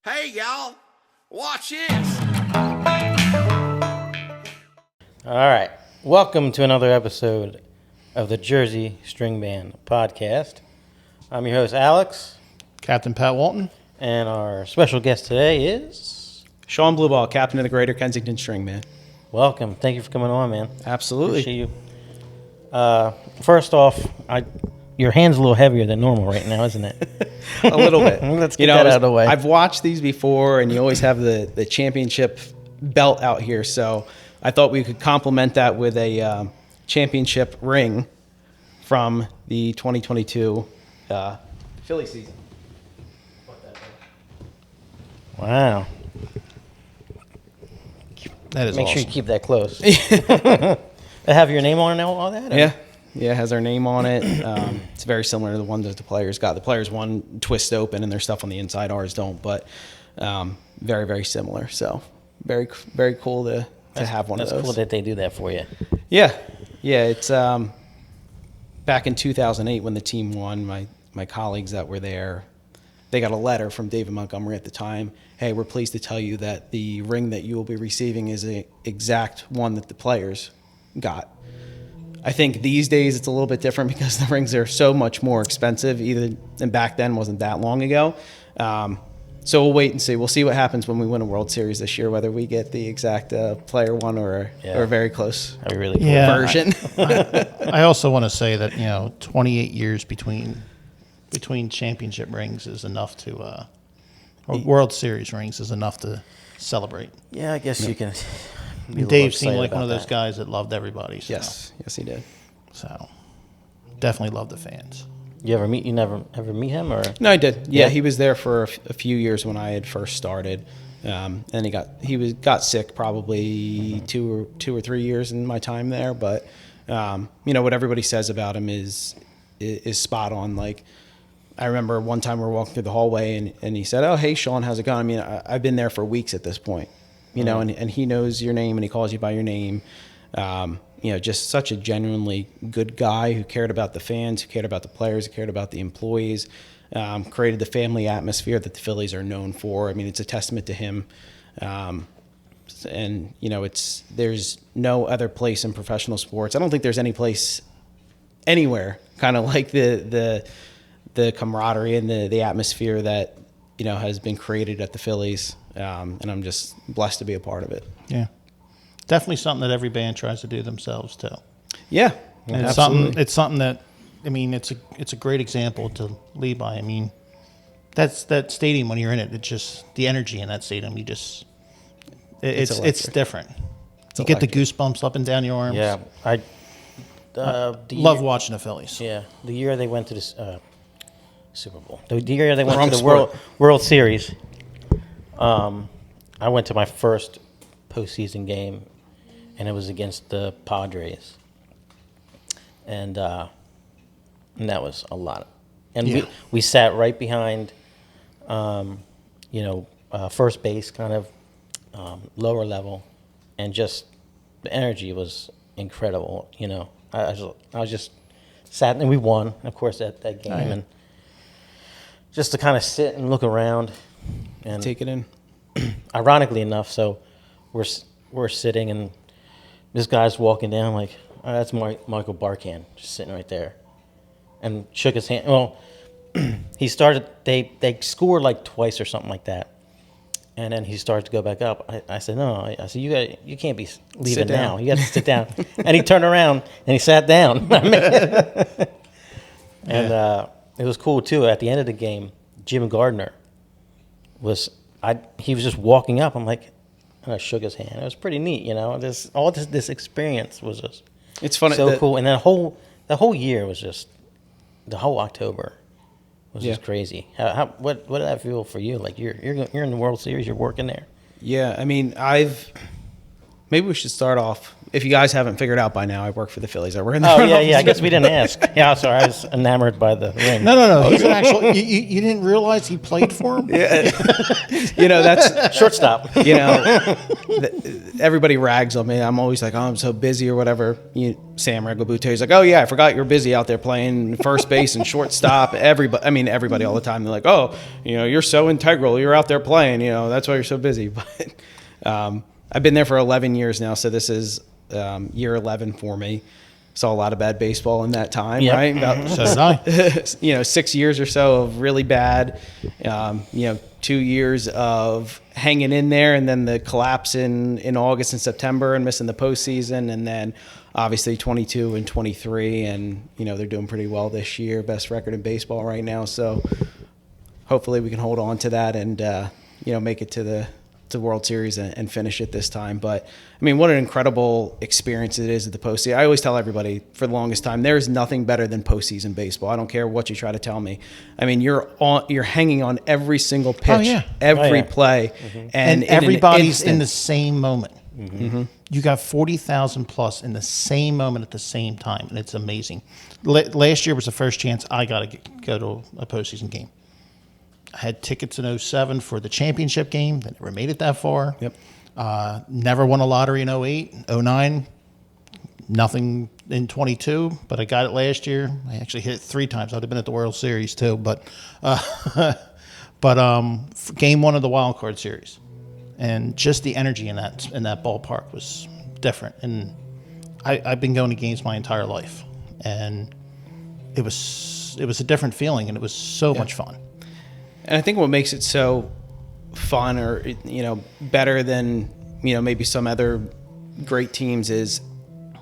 Hey, y'all, watch this. All right. Welcome to another episode of the Jersey String Band podcast. I'm your host, Alex. Captain Pat Walton. And our special guest today is... Shawn Blubaugh, captain of the Greater Kensington String Band. Welcome. Thank you for coming on, man. Absolutely. Appreciate you. First off, your hand's a little heavier than normal right now, isn't it? A little bit. Let's get that out of the way. I've watched these before, and you always have the championship belt out here, so I thought we could complement that with a championship ring from the 2022 Phillies season. Wow. That is Make awesome. sure you keep that close. They have your name on it and all that? Yeah. Yeah, it has our name on it. It's very similar to the one that the players got. The players one twist open and their stuff on the inside. Ours don't, but very, very similar. So very, very cool to have one of those. That's cool that they do that for you. Yeah. Yeah, it's back in 2008 when the team won, my colleagues that were there, they got a letter from David Montgomery at the time. Hey, we're pleased to tell you that the ring that you will be receiving is the exact one that the players got. I think these days it's a little bit different because the rings are so much more expensive, and back then wasn't that long ago. So we'll wait and see. We'll see what happens when we win a World Series this year, whether we get the exact player one or a very close That'd be really cool. version. I also want to say that 28 years between championship rings is enough to, or World Series rings is enough to celebrate. Yeah, I guess you can. And Dave seemed like one of those guys that loved everybody. So. Yes, he did. So definitely loved the fans. You never ever meet him, or? No, I did. Yeah, he was there for a few years when I had first started, and he got sick probably two or 3 years in my time there. But what everybody says about him is spot on. Like I remember one time we were walking through the hallway and he said, "Oh, hey, Shawn, how's it going?" I mean, I've been there for weeks at this point, and he knows your name and he calls you by your name. Just such a genuinely good guy who cared about the fans, who cared about the players, who cared about the employees, created the family atmosphere that the Phillies are known for. I mean, it's a testament to him. There's no other place in professional sports. I don't think there's any place anywhere kind of like the camaraderie and the atmosphere that, has been created at the Phillies. And I'm just blessed to be a part of it. Yeah. Definitely something that every band tries to do themselves too. Yeah, and absolutely. It's something that, it's a great example to lead by. I mean, that stadium when you're in it, it's just the energy in that stadium. It's different. You get the goosebumps up and down your arms. Yeah, I love watching the Phillies. Yeah, the year they went to the Super Bowl, the year they went to the World Series, I went to my first postseason game, and it was against the Padres, and that was a lot. And we sat right behind, first base, kind of lower level, and just the energy was incredible. I was just sat, and we won, of course, that game, and just to kind of sit and look around and take it in. Ironically enough, so we're sitting, and this guy's walking down like, oh, that's Michael Barkan, just sitting right there, and shook his hand. Well, he started. They scored like twice or something like that, and then he started to go back up. I said, no. I said, you can't be leaving now. You got to sit down. And he turned around and he sat down. And it was cool too. At the end of the game, Jim Gardner he was just walking up. I'm like, and I shook his hand. It was pretty neat, This experience was just it's funny, so cool. And then the whole year was just, the whole October was just crazy. What did that feel for you? Like you're in the World Series, you're working there. Yeah, I mean, Maybe we should start off. If you guys haven't figured out by now, I work for the Phillies. I work in the Oh front yeah, office. yeah. I guess we didn't ask. Yeah, sorry. I was enamored by the ring. No. He's an actual. You didn't realize he played for him? You know, that's Shortstop. you know, everybody rags on me. I'm always like, oh, I'm so busy or whatever. Sam Regalbute's like, oh yeah, I forgot you're busy out there playing first base and shortstop. Everybody all the time. They're like, oh, you know, you're so integral. You're out there playing. You know, that's why you're so busy. But I've been there for 11 years now, so this is year 11 for me. Saw a lot of bad baseball in that time, Yep. right? About, So did I. 6 years or so of really bad. 2 years of hanging in there, and then the collapse in August and September, and missing the postseason, and then obviously 22 and 23, and they're doing pretty well this year, best record in baseball right now. So hopefully we can hold on to that and make it to the World Series and finish it this time. But I mean, what an incredible experience it is at the postseason. I always tell everybody for the longest time, there is nothing better than postseason baseball. I don't care what you try to tell me. I mean, you're hanging on every single pitch, every play, And in everybody's an in the instant. same moment. You got 40,000 plus in the same moment at the same time, and it's amazing. Last year was the first chance I got to go to a postseason game. I had tickets in 07 for the championship game. That never made it that far. Yep. Never won a lottery in 08, 09. Nothing in 22, but I got it last year. I actually hit it 3 times. I'd have been at the World Series too, but game 1 of the wild card series, and just the energy in that ballpark was different. And I've been going to games my entire life, and it was a different feeling, and it was so much fun. And I think what makes it so fun, or better than maybe some other great teams, is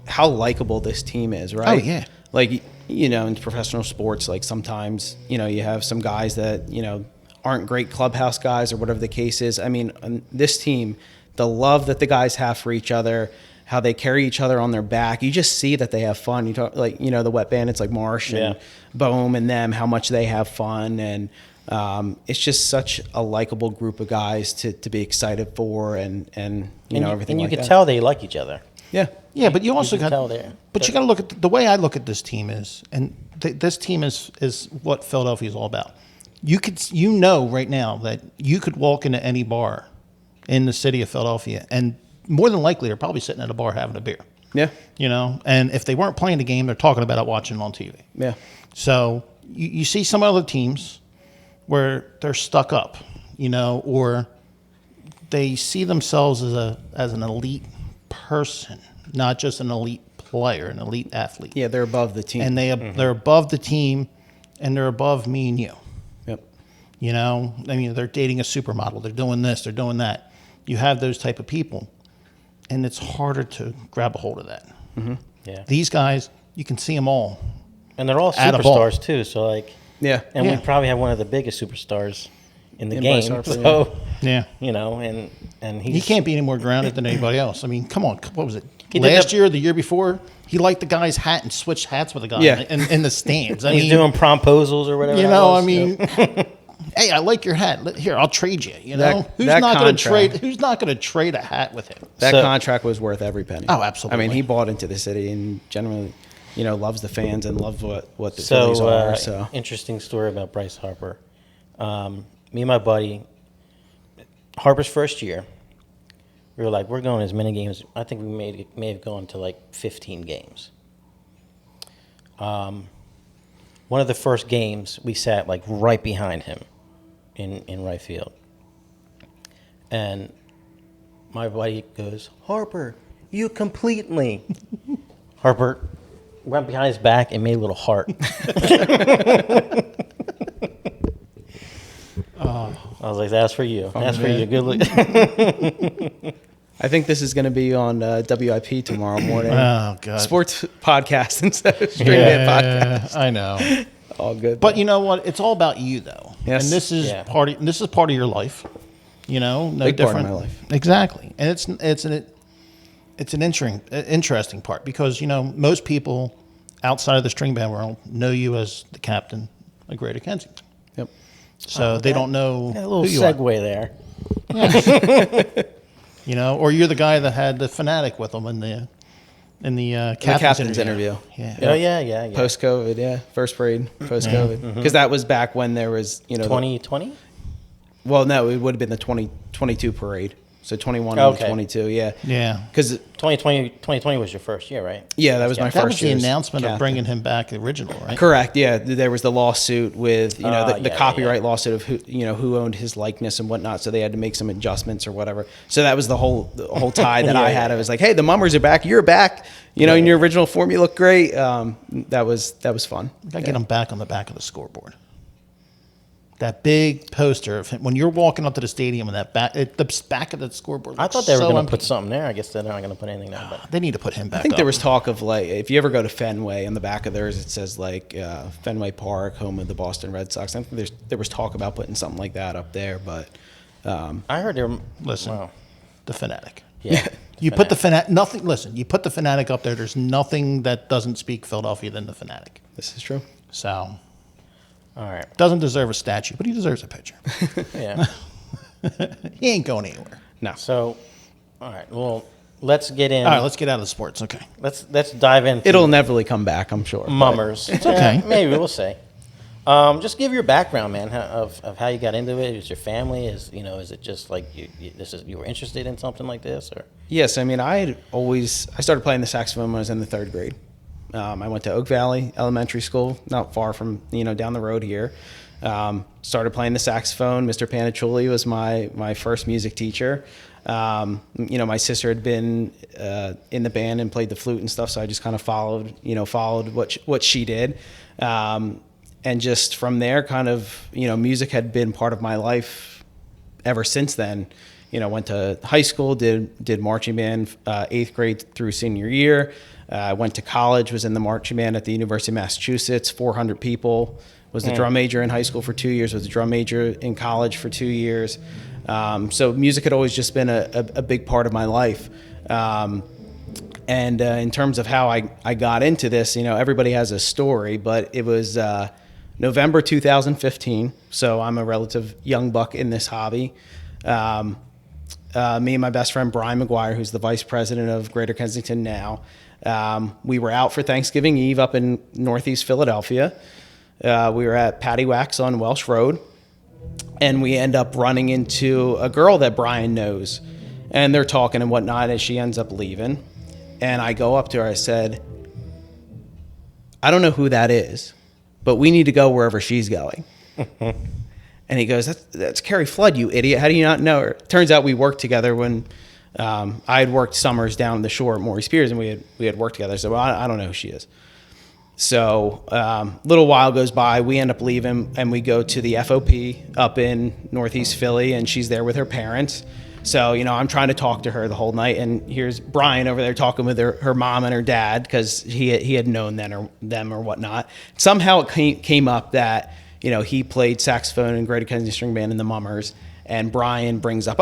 how likable this team is, right? Oh, yeah. Like in professional sports, like sometimes you have some guys that aren't great clubhouse guys or whatever the case is. I mean, on this team, the love that the guys have for each other, how they carry each other on their back, you just see that they have fun. You talk the Wet Bandits, like Marsh and Bohm and them, how much they have fun. And it's just such a likable group of guys to be excited for, and everything. And you like could that. tell they like each other. Yeah, but you also can got. tell there. But you got to look at the way I look at this team is, and this team is what Philadelphia is all about. You could, right now that you could walk into any bar in the city of Philadelphia, and more than likely they're probably sitting at a bar having a beer. Yeah. And if they weren't playing the game, they're talking about it, watching it on TV. Yeah. So you see some other teams where they're stuck up, or they see themselves as an elite person, not just an elite player, an elite athlete. Yeah, they're above the team. And they're above the team, and they're above me and you. Yep. I mean, they're dating a supermodel. They're doing this. They're doing that. You have those type of people, and it's harder to grab a hold of that. Mm-hmm. Yeah. These guys, you can see them all. And they're all At a ball. superstars too. So Yeah. and Yeah. we probably have one of the biggest superstars in the In game. Bryce Harper, So Yeah. and he's He can't be any more grounded than anybody else. I mean, come on. What was it? He did Last that- year, the year before, he liked the guy's hat and switched hats with the guy Yeah. in the stands. I he's mean, doing promposals or whatever. that was. I mean, hey, I like your hat. Here, I'll trade you. That Who's not going to contract- trade? Who's not going to trade a hat with him? That So- contract was worth every penny. Oh, absolutely. I mean, he bought into the city and generally, loves the fans and loves what the So, Phillies are. So interesting story about Bryce Harper. Me and my buddy, Harper's first year, we were like, we're going as many games. I think we may have gone to like 15 games. One of the first games, we sat like right behind him in right field. And my buddy goes, Harper, you complete me. Harper went behind his back and made a little heart. I was like, that's for you. That's for you. Good look. I think this is going to be on WIP tomorrow morning. Oh God, Sports podcast instead of String Band podcast. I know. All good. But you know what? It's all about you, though. Yes. And this is Yeah. part of your life. No Big part of different. my life. Exactly, and it's an interesting part because most people outside of the string band world know you as the captain of Greater Kensington. Yep. So they don't know A little who you are. segue there. You know, or you're the guy that had the fanatic with him in the captain's interview. Yeah. Oh yeah. Post COVID, yeah, first parade post COVID, because that was back when there was 2020. Well, no, it would have been the 2022 parade. So 21 Okay. and 22, yeah. Yeah. Because 2020 was your first year, right? yeah, that was my That was first the year as announcement of captain. bringing him back original, right? Correct. Yeah, there was the lawsuit with the Yeah, copyright yeah. lawsuit of who owned his likeness and whatnot. So they had to make some adjustments or whatever. So that was the whole tie that I had. I was like, hey, the Mummers are back. You're back. In your original form, you look great. That was fun. Gotta get him back on the back of the scoreboard. That big poster of him when you're walking up to the stadium and the back of the scoreboard. I thought they were going to put something there. I guess they're not going to put anything there. But They need to put him back. I think there up. was talk of like if you ever go to Fenway, on the back of theirs it says like Fenway Park, home of the Boston Red Sox. I think there was talk about putting something like that up there, but I heard they were. Listen, Wow. the fanatic. Yeah. You put the fanatic. Nothing. Listen, you put the fanatic up there. There's nothing that doesn't speak Philadelphia than the fanatic. this is true. So All right. doesn't deserve a statue, but he deserves a picture. Yeah. He ain't going anywhere. No. So, all right. Well, let's get in. All right, let's get out of the sports. Okay. Let's dive into It'll inevitably come back, I'm sure. but- Mummers. It's okay. Maybe we'll say. Just give your background, man, of how you got into it. Is your family? Is it just like you were interested in something like this, or? Yes, I mean, I started playing the saxophone when I was in the third grade. I went to Oak Valley Elementary School, not far from, down the road here. Started playing the saxophone. Mr. Panicciulli was my first music teacher. My sister had been in the band and played the flute and stuff, so I just kind of followed what she did. And just from there, kind of, music had been part of my life ever since then. Went to high school, did marching band 8th grade through senior year. Went to college, was in the marching band at the University of Massachusetts, 400 people. Was the drum major in high school for 2 years, was the drum major in college for 2 years. So music had always just been a big part of my life. And in terms of how I got into this, everybody has a story, but it was November 2015, so I'm a relative young buck in this hobby. Me and my best friend Brian McGuire, who's the vice president of Greater Kensington now, we were out for Thanksgiving Eve up in Northeast Philadelphia. We were at Patty Wax on Welsh Road, and we end up running into a girl that Brian knows, and they're talking and whatnot, and she ends up leaving. And I go up to her, I said, I don't know who that is, but we need to go wherever she's going. And he goes, that's Carrie Flood, you idiot. How do you not know her? Turns out we worked together when I had worked summers down the shore at Maurice Piers, and we had worked together. So I don't know who she is. So a little while goes by. We end up leaving, and we go to the FOP up in Northeast Philly, and she's there with her parents. So, I'm trying to talk to her the whole night, and here's Brian over there talking with her mom and her dad because he had known them or whatnot. Somehow it came up that, he played saxophone in Greater Kensington String Band in the Mummers, and Brian brings up,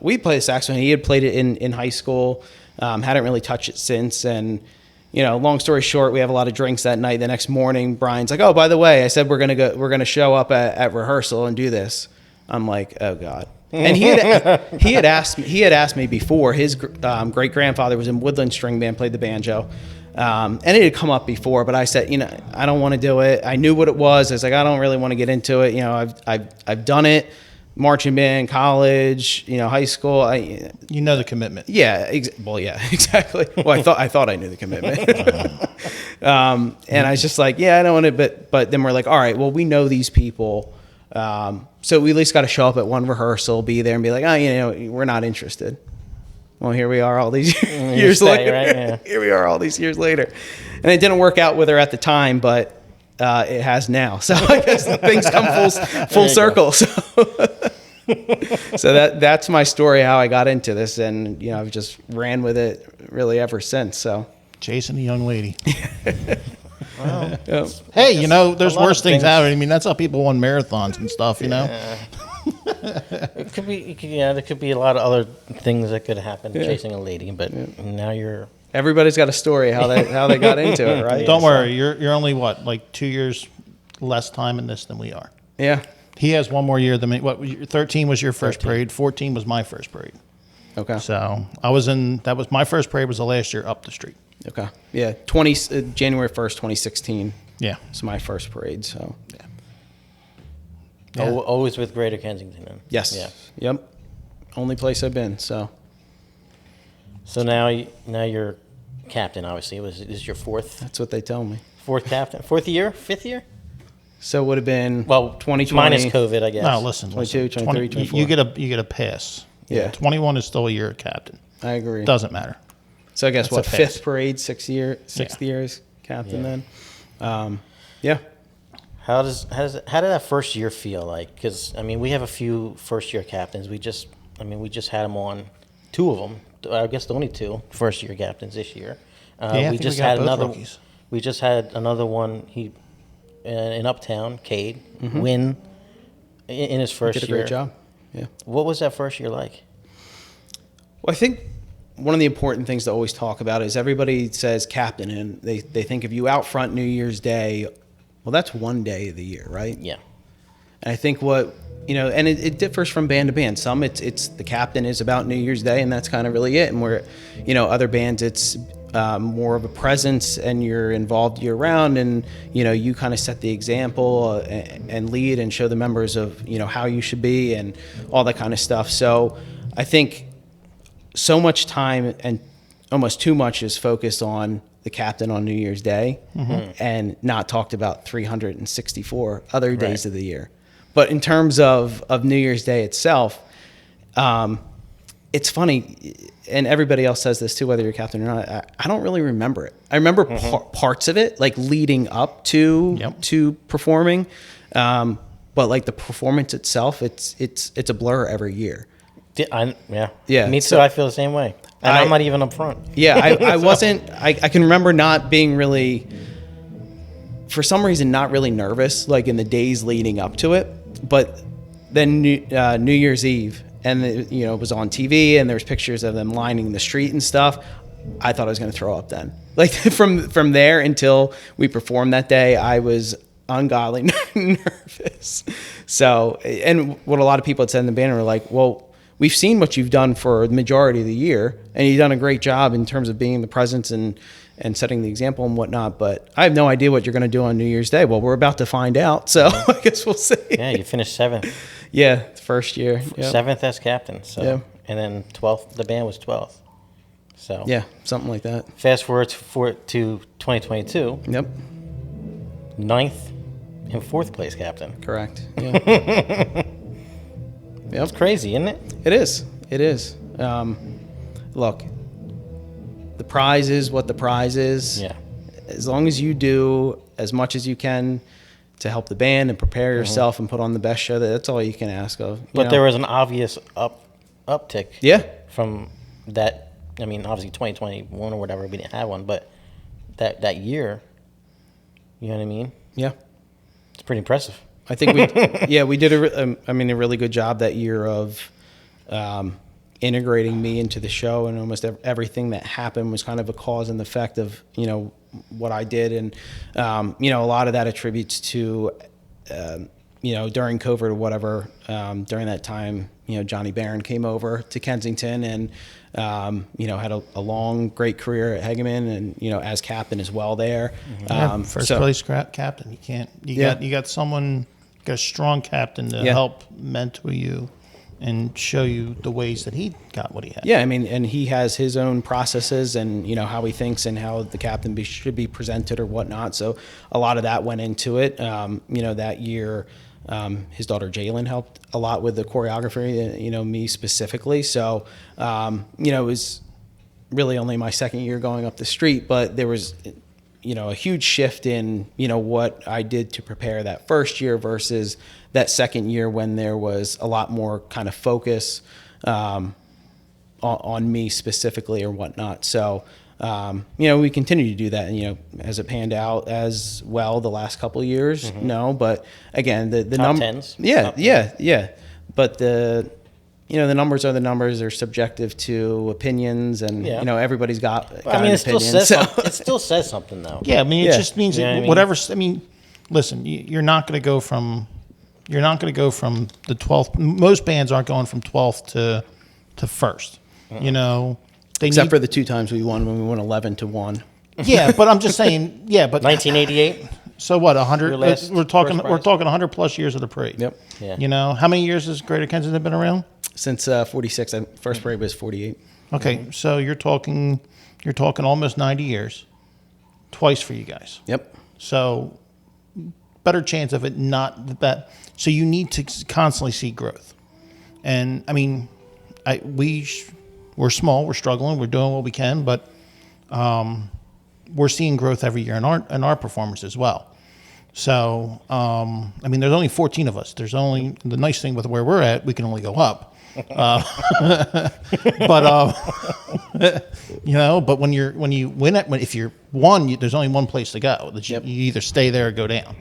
we played saxophone. He had played it in high school, hadn't really touched it since, and long story short, we have a lot of drinks that night. The next morning, Brian's like, "Oh, by the way, I said we're gonna show up at rehearsal and do this." I'm like, "Oh God." And he had asked me before. His great grandfather was in Woodland String Band, played the banjo, and it had come up before. But I said, I don't want to do it. I knew what it was. I was like, I don't really want to get into it. I've done it, marching band, college, high school. The commitment. Yeah, exactly. Well, I thought I knew the commitment. And I was just like, I don't want to. But then we're like, all right, well, we know these people. So we at least got to show up at one rehearsal, be there, and be like, we're not interested. Well, here we are all these years later. Right? Yeah. Here we are all these years later. And it didn't work out with her at the time, but it has now. So I guess things come full circle. So that's my story, how I got into this. And, I've just ran with it really ever since. So chasing a young lady. Wow. Hey, there's worse things happening. I mean, that's how people won marathons and stuff, It could be, there could be a lot of other things that could happen chasing a lady, but now you're... Everybody's got a story how they got into it, right? Don't worry, you're only like 2 years less time in this than we are. Yeah. He has one more year than me. 13 was your first parade, 14 was my first parade. Okay. So that was my first parade was the last year up the street. Okay. Yeah. January 1st, 2016. Yeah. It's my first parade. So. Yeah. Always with Greater Kensington. Then. Yes. Yeah. Yep. Only place I've been. So. So now you're captain. Obviously, this is your fourth That's what they tell me. captain, fifth year. So it would have been 2020 minus COVID, I guess. No, listen. 22, 23, 24. You get a pass. Yeah. 21 is still a year captain. I agree. Doesn't matter. So I guess That's a pass. fifth parade, sixth years captain then. Yeah. How did that first year feel like? Because I mean, we have a few first year captains. We just had them on, two of them. I guess the only two first year captains this year. I think we got both another. rookies. We just had another one. He in Uptown, Cade, win in his first Did a year. great job. Yeah. What was that first year like? Well, I think one of the important things to always talk about is everybody says captain, and they think of you out front New Year's Day. Well, that's one day of the year, right? Yeah. And I think and it differs from band to band. Some it's the captain is about New Year's Day, and that's kind of really it. And where, other bands it's more of a presence, and you're involved year round, and you kind of set the example and lead and show the members of how you should be and all that kind of stuff. So I think so much time and almost too much is focused on the captain on New Year's Day and not talked about 364 other days of the year. But in terms of New Year's Day itself, it's funny, and everybody else says this too, whether you're captain or not, I don't really remember it. I remember parts of it, like leading up to performing, but like the performance itself, it's a blur every year. Yeah. Me too. So I feel the same way. And I'm not even up front. Yeah, I wasn't. I can remember not being really, for some reason, not really nervous, like in the days leading up to it. But then New Year's Eve, and it was on TV, and there was pictures of them lining the street and stuff. I thought I was going to throw up then. Like from there until we performed that day, I was ungodly nervous. So, and what a lot of people had said in the band were like, well, we've seen what you've done for the majority of the year, and you've done a great job in terms of being the presence and setting the example and whatnot, but I have no idea what you're going to do on New Year's Day. Well, we're about to find out, so I guess we'll see. Yeah, you finished 7th. Yeah, first year. Yep. 7th as captain. So, yeah. And then 12th, the band was 12th. So yeah, something like that. Fast forward to 2022. Yep. 9th and 4th place captain. Correct. Yeah. Yep. It's crazy, isn't it? It is. It is. Look, the prize is what the prize is. Yeah. As long as you do as much as you can to help the band and prepare yourself and put on the best show, that's all you can ask of. But there was an obvious uptick. Yeah. From that. I mean, obviously 2021 or whatever, we didn't have one, but that year, you know what I mean? Yeah. It's pretty impressive. I think we did a really good job that year of integrating me into the show, and almost everything that happened was kind of a cause and effect of what I did, and a lot of that attributes to during COVID or whatever, during that time, Johnny Barron came over to Kensington and had a long, great career at Hegeman, and as captain as well there. First place captain. You got someone. Got a strong captain to help mentor you and show you the ways that he got what he had. Yeah, I mean, and he has his own processes and how he thinks and how the captain should be presented or whatnot. So a lot of that went into it. That year, his daughter Jalen helped a lot with the choreography. Me specifically. So it was really only my second year going up the street, but there was a huge shift in, what I did to prepare that first year versus that second year when there was a lot more kind of focus on me specifically or whatnot. So, we continue to do that. And, has it panned out as well the last couple of years? No, but again, the Top tens. Yeah. But the numbers are the numbers. They're subjective to opinions, and everybody's got an opinion. It still says something though. Yeah, I mean, it just means whatever. I mean? I mean, listen, you're not going to go from the 12th. Most bands aren't going from 12th to first. You know, they Except need, for the 2 times we won when we won 11-1. yeah, but I'm just saying, yeah, but 1988. so what? 100? Your last We're talking. first We're prize? talking 100 plus years of the parade. Yep. Yeah. You know, how many years has Greater Kensington been around? Since 46, first parade was 48. Okay, so you're talking almost 90 years, twice for you guys. Yep. So better chance of it not that. So you need to constantly see growth. And I mean, we're small, we're struggling, we're doing what we can, but we're seeing growth every year in our performance as well. So I mean, there's only 14 of us. There's only the nice thing with where we're at, we can only go up. But you know, but when you win it, if you're one, there's only one place to go. That you either stay there or go down.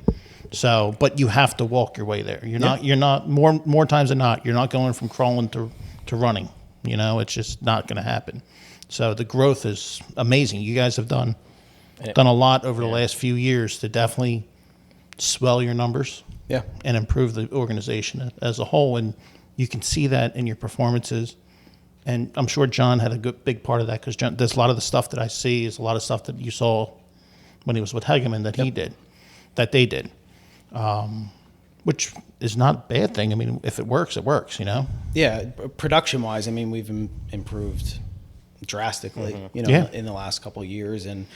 So, but you have to walk your way there. You're not more times than not. You're not going from crawling to running. You know, it's just not going to happen. So the growth is amazing. You guys have done a lot over the last few years to definitely swell your numbers. Yeah. And improve the organization as a whole. And you can see that in your performances. And I'm sure John had a big part of that because there's a lot of the stuff that I see is a lot of stuff that you saw when he was with Hegeman that he did, that they did, which is not a bad thing. I mean, if it works, it works, you know? Yeah. Production-wise, I mean, we've improved drastically, you know, in the last couple of years. And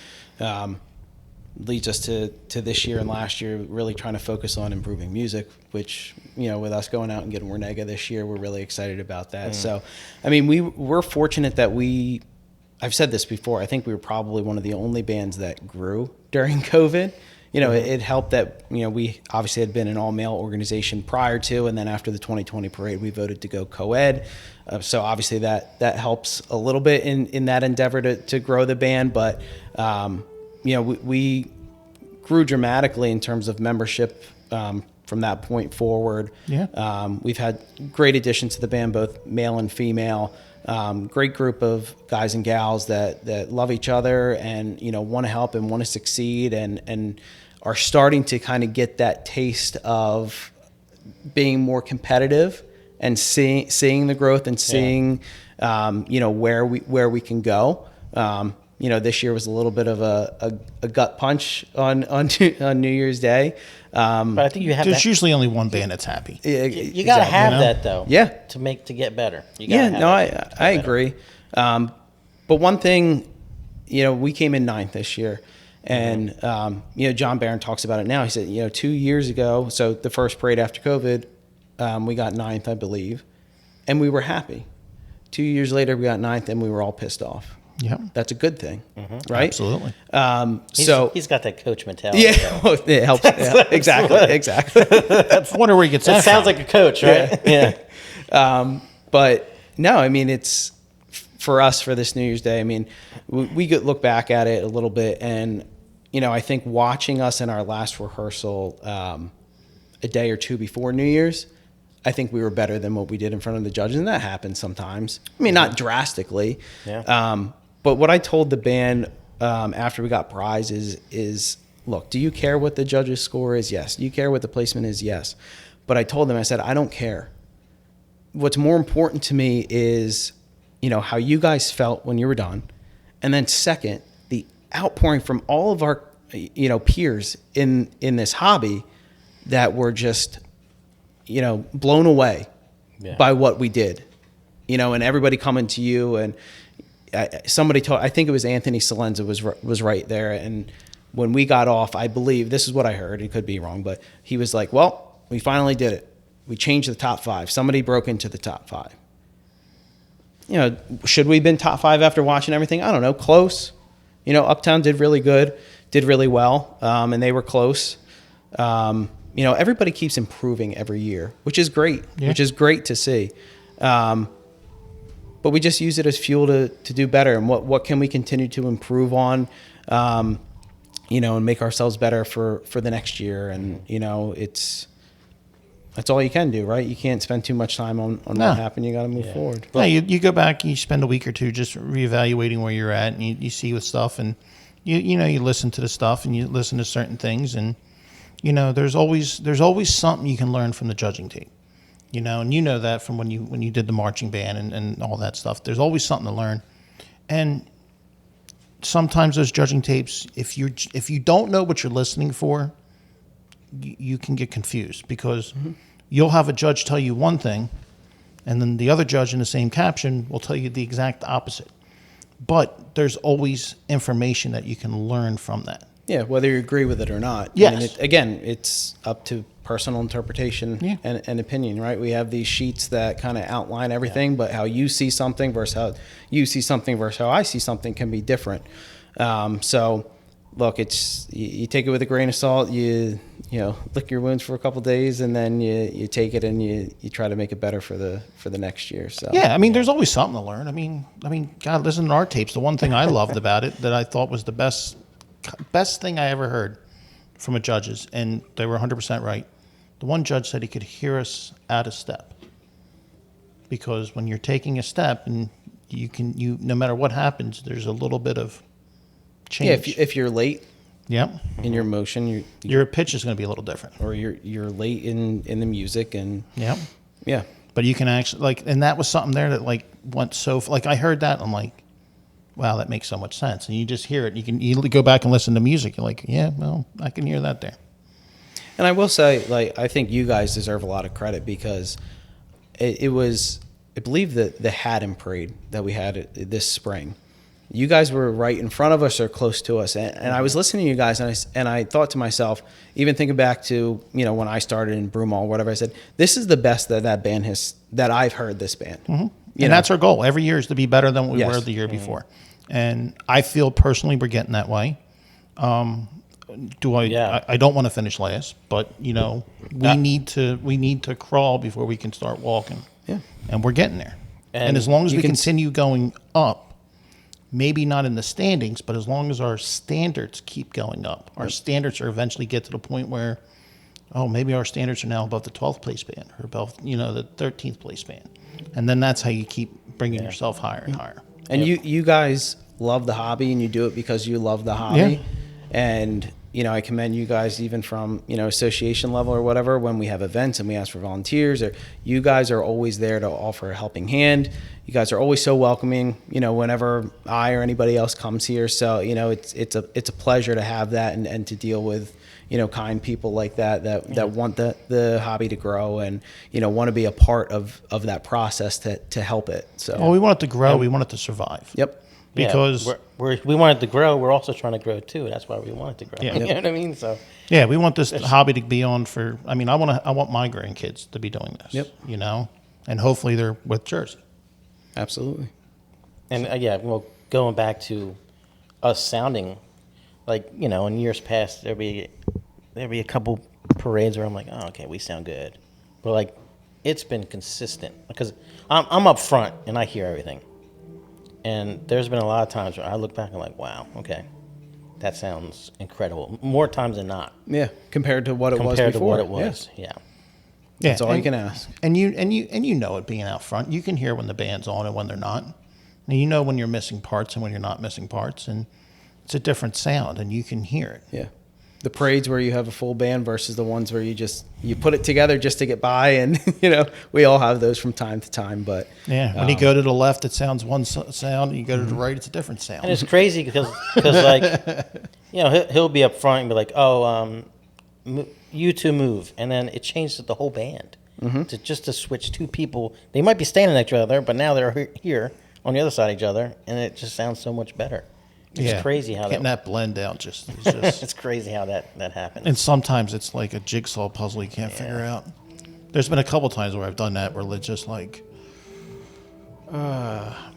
leads us to this year and last year really trying to focus on improving music, which, you know, with us going out and getting Warnega this year, we're really excited about that. So, I mean, we're fortunate that I've said this before, I think we were probably one of the only bands that grew during COVID. You know, it helped that, you know, we obviously had been an all-male organization prior to, and then after the 2020 parade, we voted to go co-ed. So obviously that helps a little bit in that endeavor to grow the band. But, you know, we grew dramatically in terms of membership from that point forward. Yeah. We've had great additions to the band, both male and female. Great group of guys and gals that love each other and, you know, want to help and want to succeed and are starting to kind of get that taste of being more competitive and seeing the growth and seeing, you know, where we can go. You know, this year was a little bit of a gut punch on New Year's Day. But I think you have. There's usually only one band that's happy. You got to have that though. Yeah. To get better. I agree. But one thing, you know, we came in 9th this year, and you know, John Barron talks about it now. He said, you know, 2 years ago, so the first parade after COVID, we got 9th, I believe, and we were happy. 2 years later, we got 9th, and we were all pissed off. Yeah, that's a good thing, right? Absolutely. So he's got that coach mentality. Yeah, it helps. Yeah, exactly. I wonder where he gets that. It sounds like a coach, right? Yeah. But no, I mean, it's for us for this New Year's Day. I mean, we could look back at it a little bit, and you know, I think watching us in our last rehearsal a day or two before New Year's, I think we were better than what we did in front of the judges, and that happens sometimes. I mean, not drastically. Yeah. But what I told the band after we got prizes is, look, do you care what the judges' score is? Yes. Do you care what the placement is? Yes. But I told them, I said, I don't care. What's more important to me is, you know, how you guys felt when you were done. And then second, the outpouring from all of our, you know, peers in this hobby that were just, you know, blown away by what we did, you know, and everybody coming to you. And somebody told, I think it was Anthony Salenza was right there. And when we got off, I believe, this is what I heard, it could be wrong, but he was like, well, we finally did it. We changed the top 5. Somebody broke into the top 5. You know, should we have been top 5 after watching everything? I don't know, close. You know, Uptown did really good, did really well, and they were close. You know, everybody keeps improving every year, which is great, which is great to see. But we just use it as fuel to do better. And what can we continue to improve on, you know, and make ourselves better for the next year. And, you know, that's all you can do, right? You can't spend too much time on what happened. You got to move forward. Yeah, you go back and you spend a week or two just reevaluating where you're at, and you see with stuff, and you know, you listen to the stuff and you listen to certain things, and you know, there's always something you can learn from the judging team. You know, and you know that from when you did the marching band and all that stuff. There's always something to learn. And sometimes those judging tapes, if you don't know what you're listening for, you can get confused because you'll have a judge tell you one thing, and then the other judge in the same caption will tell you the exact opposite. But there's always information that you can learn from that. Yeah, whether you agree with it or not. Yes. I mean, again, it's up to personal interpretation Yeah. and opinion, right? We have these sheets that kind of outline everything, but how you see something versus how you see something versus how I see something can be different. So, look, it's you take it with a grain of salt. You know, lick your wounds for a couple of days, and then you take it and you try to make it better for the next year. So Yeah, I mean, there's always something to learn. I mean, God, listen to our tapes. The one thing I loved about it that I thought was the best thing I ever heard from a judges, and they were 100% right. The one judge said he could hear us out of step, because when you're taking a step and you no matter what happens, there's a little bit of change. yeah, if you're late Yep. in your motion, Your pitch is going to be a little different. or you're late in the music, and Yep. yeah. But you can actually and that was something there that went so I heard that, I'm like, wow, that makes so much sense. And you just hear it. You can go back and listen to music. You're like, yeah, well, I can hear that there. And I will say, I think you guys deserve a lot of credit because it was, I believe, the Haddon Parade that we had this spring. You guys were right in front of us or close to us. And I was listening to you guys, and I thought to myself, even thinking back to, when I started in Broomall, whatever, I said, this is the best that band has, that I've heard this band. Mm-hmm. And that's our goal. Every year is to be better than we Yes. were the year before. And I feel personally we're getting that way. Yeah. I don't want to finish last, but we need to crawl before we can start walking. Yeah. And we're getting there. And And as long as you we can continue going up, maybe not in the standings, but as long as our standards keep going up, our standards are eventually get to the point where, maybe our standards are now above the 12th place band or above, the 13th place band. And then that's how you keep bringing yourself higher and higher. And you guys love the hobby, and you do it because you love the hobby. Yeah. And, I commend you guys even from, association level or whatever, when we have events and we ask for volunteers, or you guys are always there to offer a helping hand. You guys are always so welcoming, whenever I or anybody else comes here. So, it's a pleasure to have that and to deal with, kind people like that want the hobby to grow and, want to be a part of that process to help it. So, Well, we want it to grow. We want it to survive. yep. Because we want it to grow. We're also trying to grow too. That's why we want it to grow. Yeah. You know what I mean? So yeah, we want this hobby to be on for. I mean, I want my grandkids to be doing this. Yep. And hopefully they're with Jersey. Absolutely. and going back to us sounding like in years past there'd be a couple parades where I'm like, oh, okay, we sound good, but it's been consistent because I'm up front and I hear everything. And there's been a lot of times where I look back and I'm like, wow, okay, that sounds incredible. More times than not. Yeah. Compared to what it was Compared before. to what it was. Yeah. That's all you can ask. And you know it being out front. You can hear when the band's on and when they're not. And you know when you're missing parts and when you're not missing parts. And it's a different sound, and you can hear it. Yeah. The parades where you have a full band versus the ones where you put it together just to get by, and we all have those from time to time. But Yeah. When you go to the left, it sounds one sound. And you go to the right, it's a different sound. And it's crazy because he'll be up front and be like, oh, you two move, and then it changes the whole band to switch two people. They might be standing next to each other, but now they're here on the other side of each other, and it just sounds so much better. It's crazy how getting that blend out is just it's crazy how that happens. and sometimes it's like a jigsaw puzzle you can't figure out. There's been a couple times where I've done that where it's just like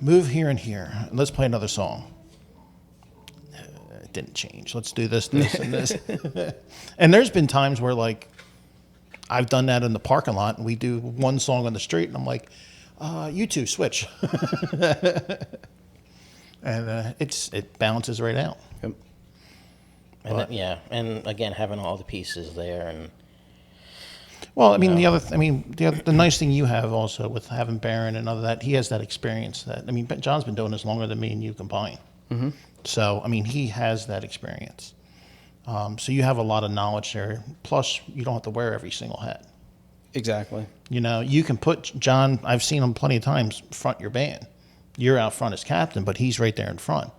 move here and here. Let's play another song. It didn't change. Let's do this, and this. And there's been times where I've done that in the parking lot, and we do one song on the street, and I'm like, you two switch. And it balances right out. Yep. And again, having all the pieces there, and Well, I mean, the nice thing you have also with having Barron and other that, he has that experience John's been doing this longer than me and you combined. Mm-hmm. So, he has that experience. So you have a lot of knowledge there. Plus, you don't have to wear every single hat. Exactly. You know, you can put John, I've seen him plenty of times, front your band. You're out front as captain, but he's right there in front.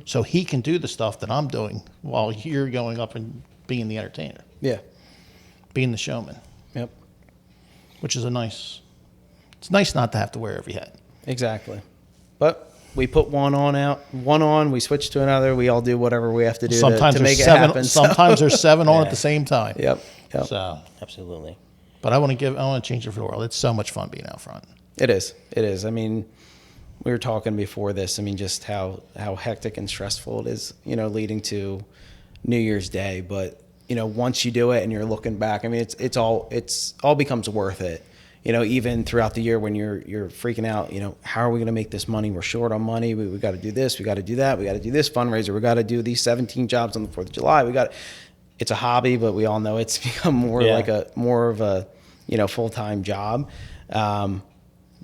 So he can do the stuff that I'm doing while you're going up and being the entertainer, Yeah. being the showman, Yep. which is it's nice not to have to wear every hat. Exactly. But we put one on, we switch to another. We all do whatever we have to do Sometimes to there's make it seven, happen. sometimes there's 7 on at the same time. Yep. So, Absolutely. but I want to change it for the world. It's so much fun being out front. It is. I mean, we were talking before this. I mean, just how hectic and stressful it is, you know, leading to New Year's Day. But, you know, once you do it and you're looking back, I mean, it's all becomes worth it. You know, even throughout the year when you're freaking out, you know, how are we going to make this money? We're short on money. We got to do this. We got to do that. We got to do this fundraiser. We got to do these 17 jobs on the 4th of July. It's a hobby, but we all know it's become more more of a, you know, full-time job.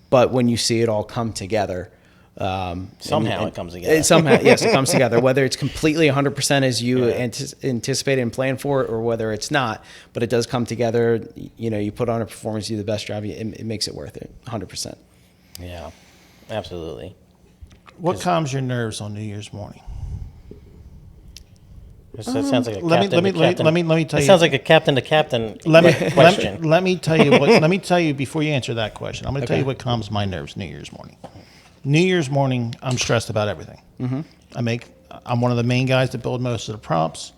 But when you see it all come together, Somehow it comes together. Yes, it comes together. Whether it's completely 100% as you anticipated and planned for it, or whether it's not, but it does come together. You know, you put on a performance, you do the best job. It makes it worth it, 100%. Yeah, absolutely. What calms your nerves on New Year's morning? That sounds like a Let me tell It you. sounds like a captain to captain question. Let me tell you let me tell you before you answer that question. I'm going to tell you what calms my nerves New Year's morning. New Year's morning, I'm stressed about everything. I'm one of the main guys that build most of the props.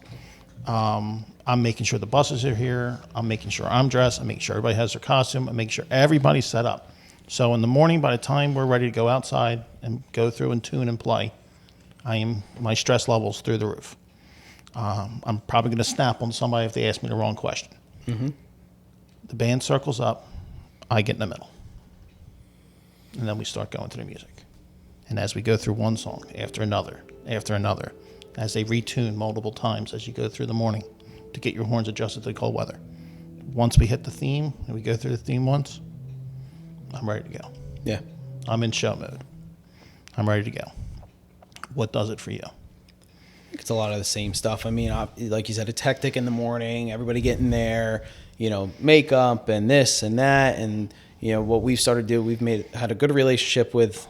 I'm making sure the buses are here. I'm making sure I'm dressed. I'm making sure everybody has their costume. I'm making sure everybody's set up. So in the morning, by the time we're ready to go outside and go through and tune and play, my stress level's through the roof. I'm probably going to snap on somebody if they ask me the wrong question. The band circles up, I get in the middle. And then we start going to the music. And as we go through one song, after another, as they retune multiple times as you go through the morning to get your horns adjusted to the cold weather. Once we hit the theme, and we go through the theme once, I'm ready to go. Yeah. I'm in show mode. I'm ready to go. What does it for you? It's a lot of the same stuff. I mean, like you said, it's hectic in the morning, everybody getting there, you know, makeup and this and that. And, you know, what we've started to do, had a good relationship with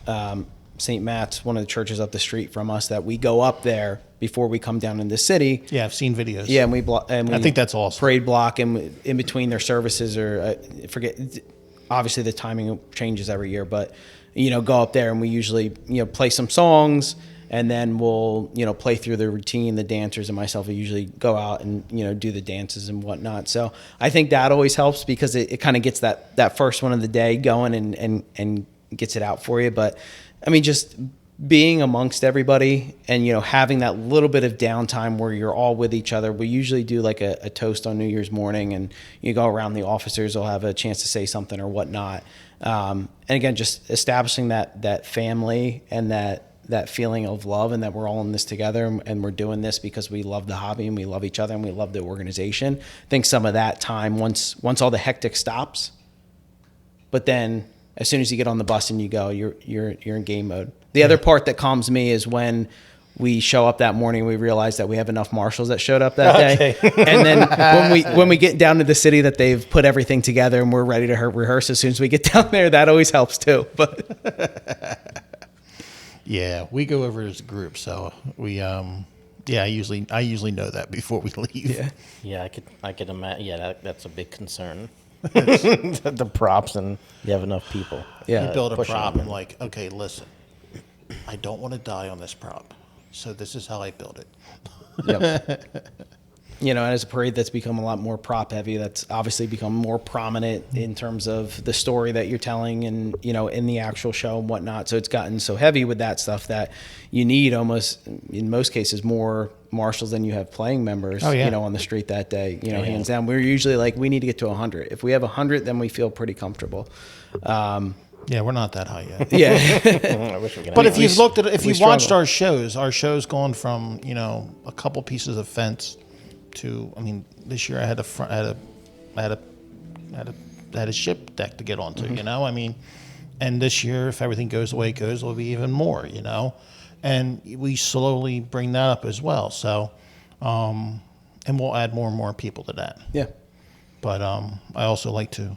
St. Matt's, one of the churches up the street from us, that we go up there before we come down in the city. Yeah, I've seen videos. Yeah, and we I think that's awesome. Parade block in between their services, or forget. Obviously, the timing changes every year, but you know, go up there and we usually, you know, play some songs, and then we'll, you know, play through the routine. The dancers and myself will usually go out and, you know, do the dances and whatnot. So I think that always helps because it kind of gets that first one of the day going and gets it out for you. But I mean, just being amongst everybody and, you know, having that little bit of downtime where you're all with each other. We usually do like a toast on New Year's morning, and you go around, the officers will have a chance to say something or whatnot. And again, just establishing that family and that feeling of love, and that we're all in this together, and we're doing this because we love the hobby and we love each other and we love the organization. I think some of that time, once all the hectic stops, but then as soon as you get on the bus and you go, you're in game mode. The other part that calms me is when we show up that morning, we realize that we have enough marshals that showed up that day. And then when we get down to the city, that they've put everything together and we're ready to rehearse as soon as we get down there, that always helps too. But yeah, we go over as a group, so we I usually know that before we leave. Yeah, I could imagine. Yeah, that's a big concern. The props, and you have enough people. Yeah, you build a pushing prop them. and like, okay, listen, I don't want to die on this prop, so this is how I build it. Yep. You know, as a parade that's become a lot more prop heavy, that's obviously become more prominent in terms of the story that you're telling and, you know, in the actual show and whatnot. So it's gotten so heavy with that stuff that you need almost, in most cases, more marshals than you have playing members, you know, on the street that day, you know, hands down. We're usually like, we need to get to 100. If we have 100, then we feel pretty comfortable. Yeah, we're not that high yet. Yeah. I wish we could. But if you've looked at it, if we you've watched struggle. our show's gone from, you know, a couple pieces of fence to, I mean, this year I had a ship deck to get onto, you know, I mean, and this year, if everything goes the way it goes, it'll be even more, you know, and we slowly bring that up as well. So, and we'll add more and more people to that. Yeah. But I also like to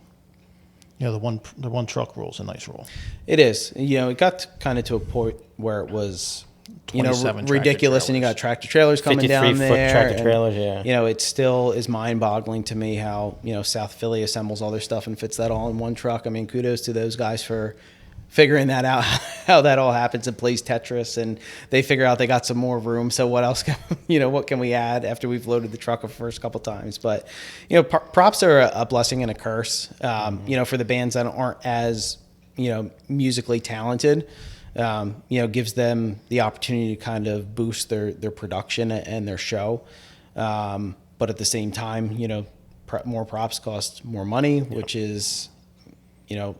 You know, the one truck rule is a nice rule. It is. You know, it got kind of to a point where it was, you know, 27 ridiculous, and you got tractor trailers coming down 53-foot there. tractor and, trailers, yeah. You know, it still is mind-boggling to me how, you know, South Philly assembles all their stuff and fits that all in one truck. I mean, kudos to those guys for figuring that out, how that all happens, and plays Tetris, and they figure out they got some more room. So what else can, you know, what can we add after we've loaded the truck the first couple times? But, you know, props are a blessing and a curse, you know, for the bands that aren't as, you know, musically talented. You know, gives them the opportunity to kind of boost their production and their show. But at the same time, you know, more props cost more money, which is, you know,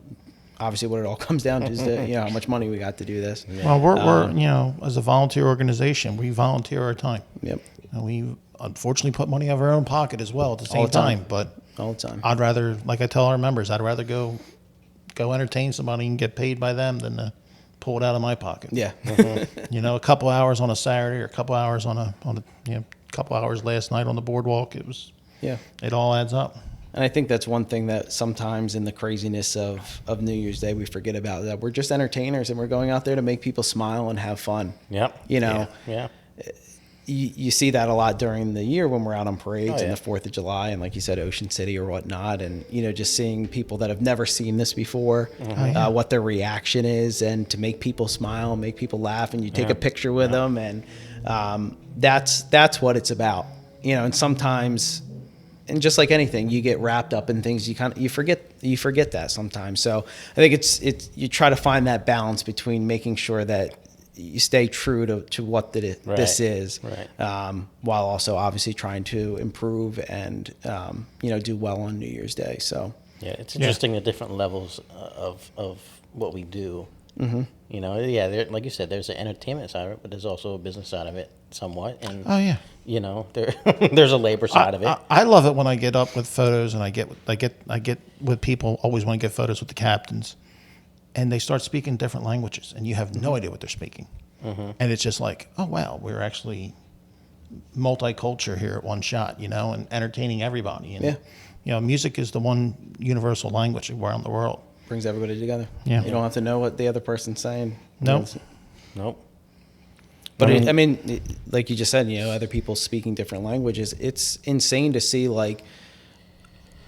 obviously what it all comes down to is the, you know, how much money we got to do this. Well, we're you know, as a volunteer organization, we volunteer our time. Yep. And we unfortunately put money out of our own pocket as well at the same All the time. time. But All the time. I'd rather, like I tell our members, I'd rather go entertain somebody and get paid by them than to pull it out of my pocket. Yeah. You know, a couple hours on a Saturday or a couple hours on a you know, couple hours last night on the boardwalk. Yeah. It all adds up. And I think that's one thing that sometimes in the craziness of New Year's Day, we forget about, that we're just entertainers and we're going out there to make people smile and have fun. Yep. You know, Yeah. you see that a lot during the year when we're out on parades Oh, yeah. and the 4th of July and, like you said, Ocean City or whatnot. And, you know, just seeing people that have never seen this before, what their reaction is, and to make people smile, make people laugh, and you take a picture with them. And that's what it's about, you know. And sometimes, and just like anything, you get wrapped up in things, you forget that sometimes. So I think it's you try to find that balance between making sure that you stay true to what this is, while also obviously trying to improve and you know, do well on New Year's Day. So Yeah, it's interesting the different levels of what we do. Mm-hmm. You know, like you said, there's an entertainment side of it, but there's also a business side of it somewhat. And you know, there's a labor side of it. I love it when I get up with photos and I get with people. Always want to get photos with the captains, and they start speaking different languages, and you have no idea what they're speaking. Mm-hmm. And it's just like, oh wow, we're actually multicultural here at one shot, you know, and entertaining everybody. And you know, music is the one universal language around the world. brings everybody together. Yeah. You don't have to know what the other person's saying. Nope. Nope. But I mean, like you just said, you know, other people speaking different languages. It's insane to see like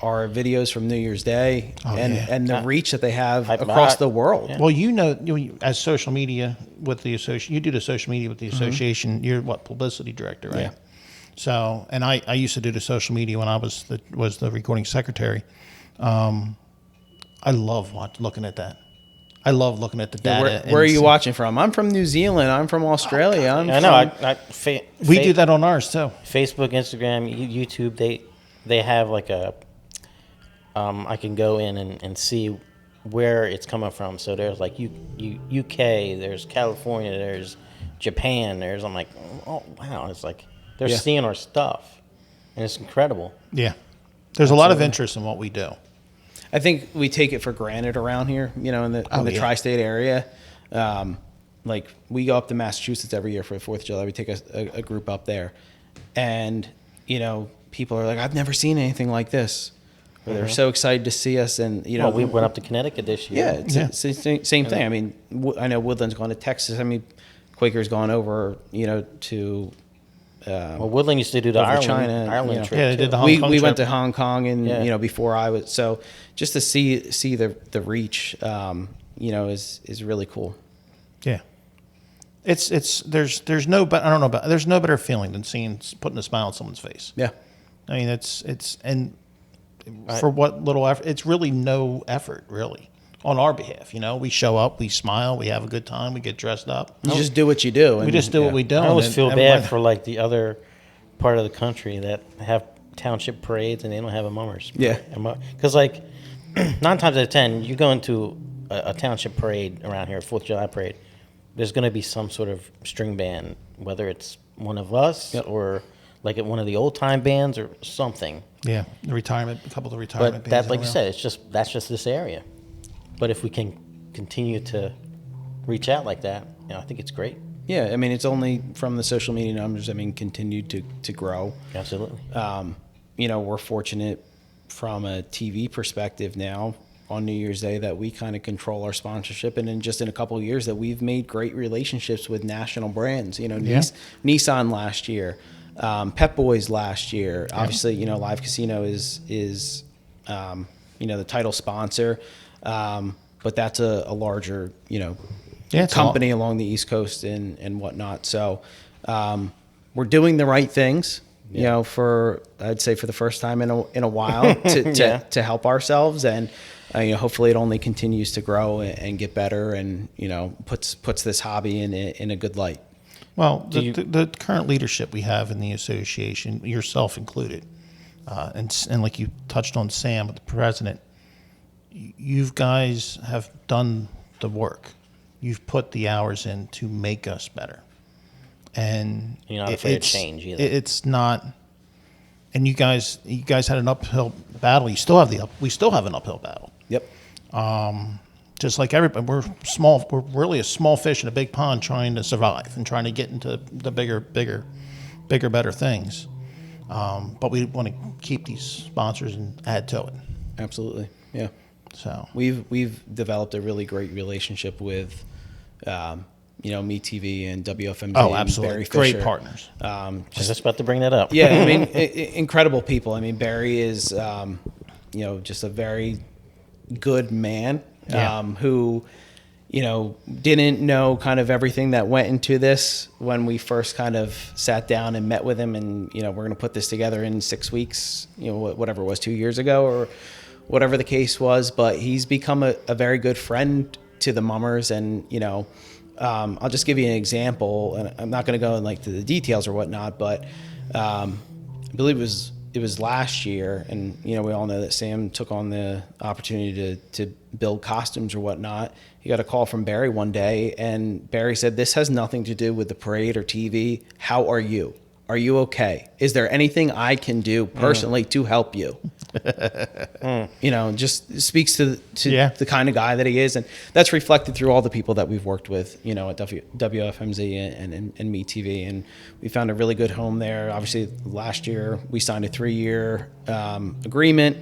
our videos from New Year's Day and the reach that they have across the world. Well, you know, as social media with the association, you do the social media with the association. You're what, publicity director, right? Yeah. So, and I used to do the social media when I was the recording secretary. I love looking at that. I love looking at the data. Where are you watching from? I'm from New Zealand. I'm from Australia. I know. We do that on ours too. Facebook, Instagram, YouTube. They have like a. I can go in and see where it's coming from. So there's like UK, there's California, there's Japan, I'm like, oh wow, it's like they're seeing our stuff, and it's incredible. Yeah, there's a lot of interest in what we do. I think we take it for granted around here, you know, in the tri-state area. Like we go up to Massachusetts every year for the 4th of July. We take a group up there, and you know, people are like, I've never seen anything like this. They're so excited to see us, and you know, we went up to Connecticut this year. Yeah, it's the same thing. I mean, I know Woodland's gone to Texas. I mean, Quaker's gone over, you know, to. Woodland used to do the Ireland trip. Yeah, they did the Hong Kong we trip. went to Hong Kong, and you know, before I was just to see the reach, you know, is really cool. Yeah, there's no better feeling than putting a smile on someone's face. Yeah, I mean for what little effort, it's really no effort really on our behalf. You know, we show up, we smile, we have a good time, we get dressed up. You just do what you do. We just do what we do. I always feel bad for like the other part of the country that have township parades and they don't have a mummers. Yeah, because like 9 times out of 10, you go into a township parade around here, 4th of July parade. There's going to be some sort of string band, whether it's one of us or like at one of the old time bands or something. Yeah, a couple of the retirement But bands. that, like you said, that's just this area. But if we can continue to reach out like that, you know, I think it's great. Yeah, I mean, it's only from the social media numbers. I mean, continued to grow. Absolutely. You know, we're fortunate from a TV perspective now. on New Year's Day that we kind of control our sponsorship, and in a couple of years that we've made great relationships with national brands. You know, Nissan last year, Pep Boys last year. Obviously, you know, Live Casino is you know, the title sponsor, but that's a larger, you know, company along the East Coast and whatnot. So we're doing the right things. You know, I'd say for the first time in a while to help ourselves, and you know, hopefully it only continues to grow and get better, and you know, puts this hobby in a good light. Well, the current leadership we have in the association, yourself included, and like you touched on, Sam, the president, you guys have done the work. You've put the hours in to make us better. And you're not afraid of change either. It's not, and you guys had an uphill battle. We still have an uphill battle. Yep. Just like everybody, we're small. We're really a small fish in a big pond, trying to survive and trying to get into the bigger, better things. But we want to keep these sponsors and add to it. Absolutely. Yeah. So we've developed a really great relationship with, you know, MeTV and WFMZ. Oh, absolutely. And Barry Fisher. Great partners. I was just about to bring that up. Yeah, I mean, incredible people. I mean, Barry is, you know, just a very good man who, you know, didn't know kind of everything that went into this when we first kind of sat down and met with him, and, you know, we're going to put this together in 6 weeks, you know, whatever it was, 2 years ago or whatever the case was. But he's become a very good friend to the Mummers, and, you know, I'll just give you an example, and I'm not going to go in like to the details or whatnot, but I believe it was last year, and you know, we all know that Sam took on the opportunity to build costumes or whatnot. He got a call from Barry one day, and Barry said, "This has nothing to do with the parade or TV. How are you? Are you okay? Is there anything I can do personally to help you?" You know, just speaks to the kind of guy that he is, and that's reflected through all the people that we've worked with, you know, at WFMZ and MeTV, and we found a really good home there. Obviously, last year we signed a 3-year agreement.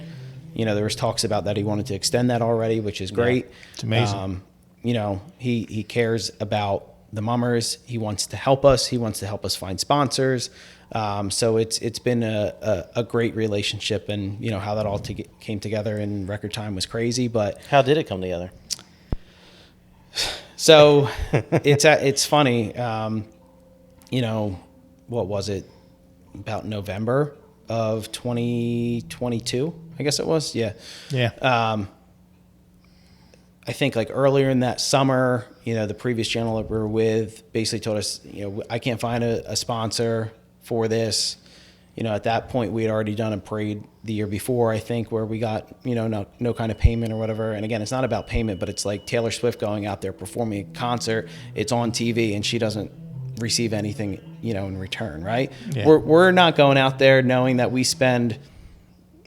You know, there was talks about that he wanted to extend that already, which is great. It's amazing. You know, he cares about the Mummers. He wants to help us. He wants to help us find sponsors. So it's been a great relationship, and you know how that all came together in record time was crazy. But how did it come together? So it's funny. You know, what was it? About November of 2022, I guess it was. Yeah. I think like earlier in that summer, you know, the previous channel that we were with basically told us, you know, I can't find a sponsor for this. You know, at that point we had already done a parade the year before, I think, where we got, you know, no kind of payment or whatever. And again, it's not about payment, but it's like Taylor Swift going out there performing a concert. It's on TV and she doesn't receive anything, you know, in return, right? Yeah. We're not going out there knowing that we spend,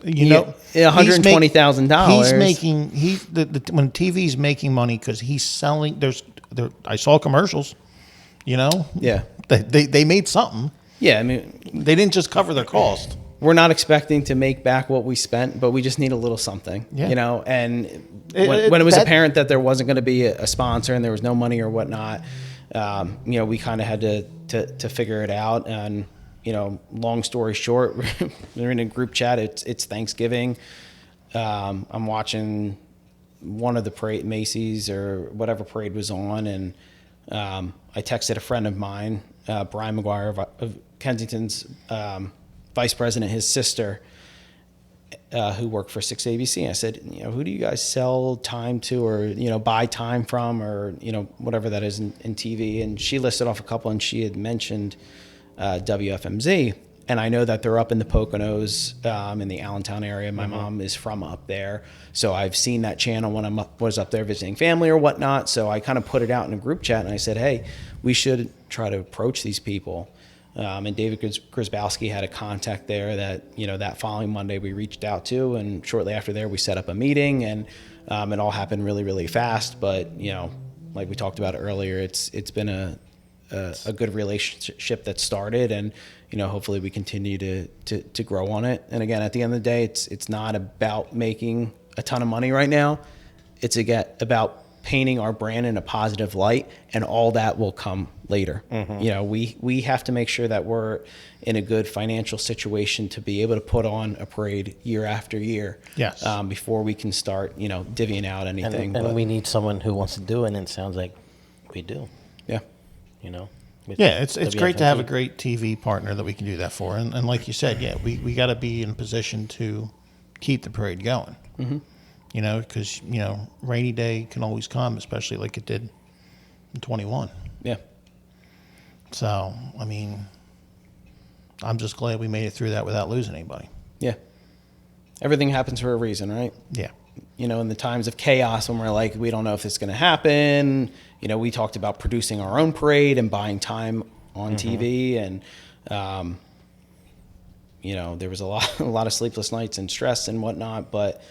you know, $120,000. He's making when TV's making money because he's selling. I saw commercials, you know. Yeah, they made something. Yeah, I mean, they didn't just cover their cost. We're not expecting to make back what we spent, but we just need a little something, you know. And when it was apparent that there wasn't going to be a sponsor and there was no money or whatnot, you know, we kind of had to figure it out. And you know, long story short, we're in a group chat. It's Thanksgiving. I'm watching one of the parade, Macy's or whatever parade was on, and I texted a friend of mine, Brian McGuire of Kensington's vice president, his sister, who worked for 6 ABC. I said, you know, who do you guys sell time to, or you know, buy time from, or you know, whatever that is in TV? And she listed off a couple, and she had mentioned WFMZ, and I know that they're up in the Poconos, in the Allentown area. My mom is from up there, so I've seen that channel when I was up there visiting family or whatnot. So I kind of put it out in a group chat, and I said, hey, we should try to approach these people. And David Grzybowski had a contact there that, you know, that following Monday we reached out to, and shortly after there we set up a meeting, and it all happened really, really fast. But you know, like we talked about earlier, it's been a good relationship that started, and you know, hopefully we continue to grow on it. And again, at the end of the day, it's not about making a ton of money right now. It's about painting our brand in a positive light, and all that will come later. You know, we have to make sure that we're in a good financial situation to be able to put on a parade year after year. Yes. Before we can start, you know, divvying out anything. And but, we need someone who wants to do it, and it sounds like we do. yeah. You know. with Yeah, it's great to have a WFNZ. great TV partner that we can do that for. And like you said, yeah, we got to be in a position to keep the parade going. You know, because, you know, rainy day can always come, especially like it did in 21. Yeah. So, I mean, I'm just glad we made it through that without losing anybody. Yeah. Everything happens for a reason, right? Yeah. You know, in the times of chaos when we're like, we don't know if this is going to happen. You know, we talked about producing our own parade and buying time on TV. And, you know, there was a lot of sleepless nights and stress and whatnot. But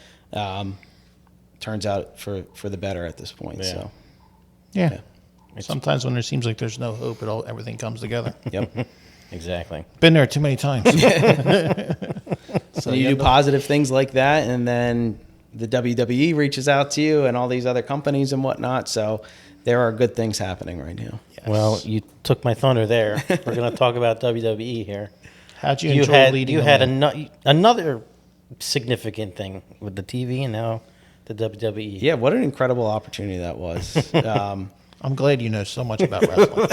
turns out for the better at this point. Yeah. So, Yeah. Sometimes when there seems like there's no hope at all, everything comes together. yep. Exactly. Been there too many times. So you do positive things like that, and then the WWE reaches out to you and all these other companies and whatnot. So there are good things happening right now. Well, you took my thunder there. We're going to talk about WWE here. How'd you enjoy leading? You them had in? another significant thing with the TV and now the WWE. Yeah, what an incredible opportunity that was. I'm glad you know so much about wrestling.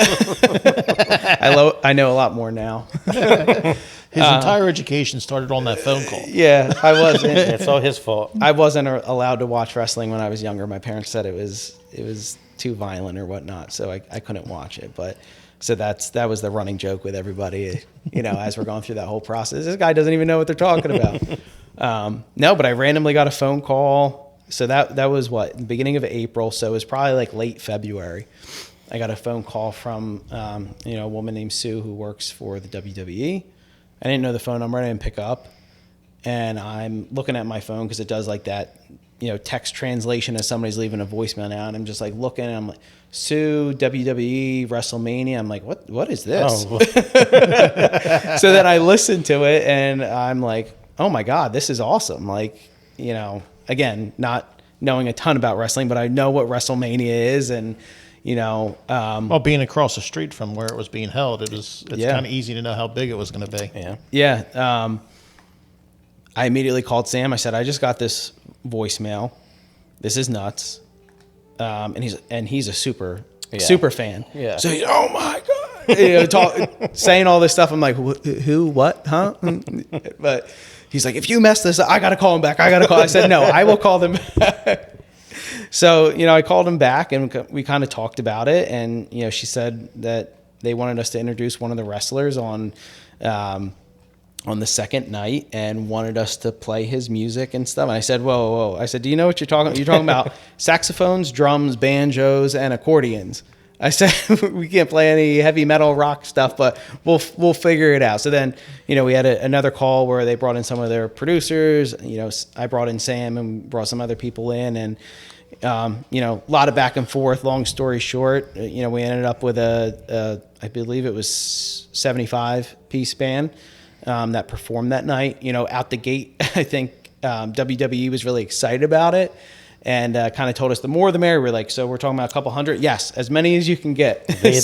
I know a lot more now. His entire education started on that phone call. Yeah, I wasn't. It's all his fault. I wasn't allowed to watch wrestling when I was younger. My parents said it was too violent or whatnot, so I couldn't watch it. But so that was the running joke with everybody, you know, as we're going through that whole process. This guy doesn't even know what they're talking about. No, but I randomly got a phone call. So that was the beginning of April. So it was probably like late February. I got a phone call from you know, a woman named Sue who works for the WWE. I didn't know the phone number. I didn't pick up. And I'm looking at my phone because it does like that, you know, text translation as somebody's leaving a voicemail now. And I'm just like looking and I'm like, Sue, WWE, WrestleMania. I'm like, what is this? Oh, So then I listened to it and I'm like, oh my God, this is awesome. Like, you know, again, not knowing a ton about wrestling, but I know what WrestleMania is. And, you know, Well, being across the street from where it was being held, it's Yeah. kind of easy to know how big it was going to be. yeah. yeah, I immediately called Sam. I said, I just got this voicemail. This is nuts. And he's a super fan. Yeah. So he's, oh my God, you know, saying all this stuff. I'm like, who, what, huh? But he's like, if you mess this up, I got to call him back. I said, no, I will call them back. So, you know, I called him back and we kind of talked about it. And, you know, she said that they wanted us to introduce one of the wrestlers on the second night and wanted us to play his music and stuff. And I said, whoa. I said, do you know what you're talking about? You're talking about saxophones, drums, banjos, and accordions. I said, we can't play any heavy metal rock stuff, but we'll figure it out. So then, you know, we had another call where they brought in some of their producers. You know, I brought in Sam and brought some other people in, and you know, a lot of back and forth. Long story short, you know, we ended up with I believe it was 75-piece band that performed that night. You know, out the gate, I think WWE was really excited about it. And kind of told us the more the merrier. We're like, so we're talking about a couple hundred? Yes, as many as you can get. They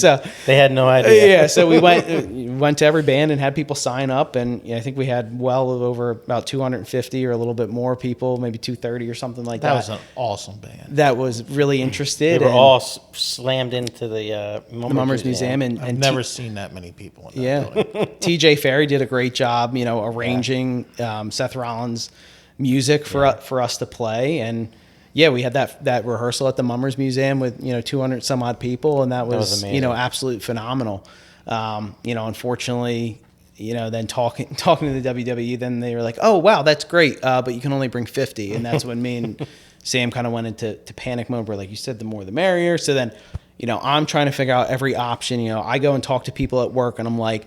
had no idea. Yeah, so we went to every band and had people sign up. And I think we had well over about 250 or a little bit more people, maybe 230 or something like that. That was an awesome band. That was really interested. They were all slammed into the Mummers Museum. And I've never seen that many people in that yeah, building. TJ Ferry did a great job, you know, arranging Seth Rollins' music for us to play. And yeah, we had that rehearsal at the Mummers Museum with, you know, 200 some odd people, and that was amazing. you know, absolute phenomenal. You know, unfortunately, you know, then talking to the WWE, then they were like, oh wow, that's great, but you can only bring 50, and that's when me and Sam kind of went into panic mode. Where, like you said, the more the merrier. So then, you know, I'm trying to figure out every option. You know, I go and talk to people at work, and I'm like,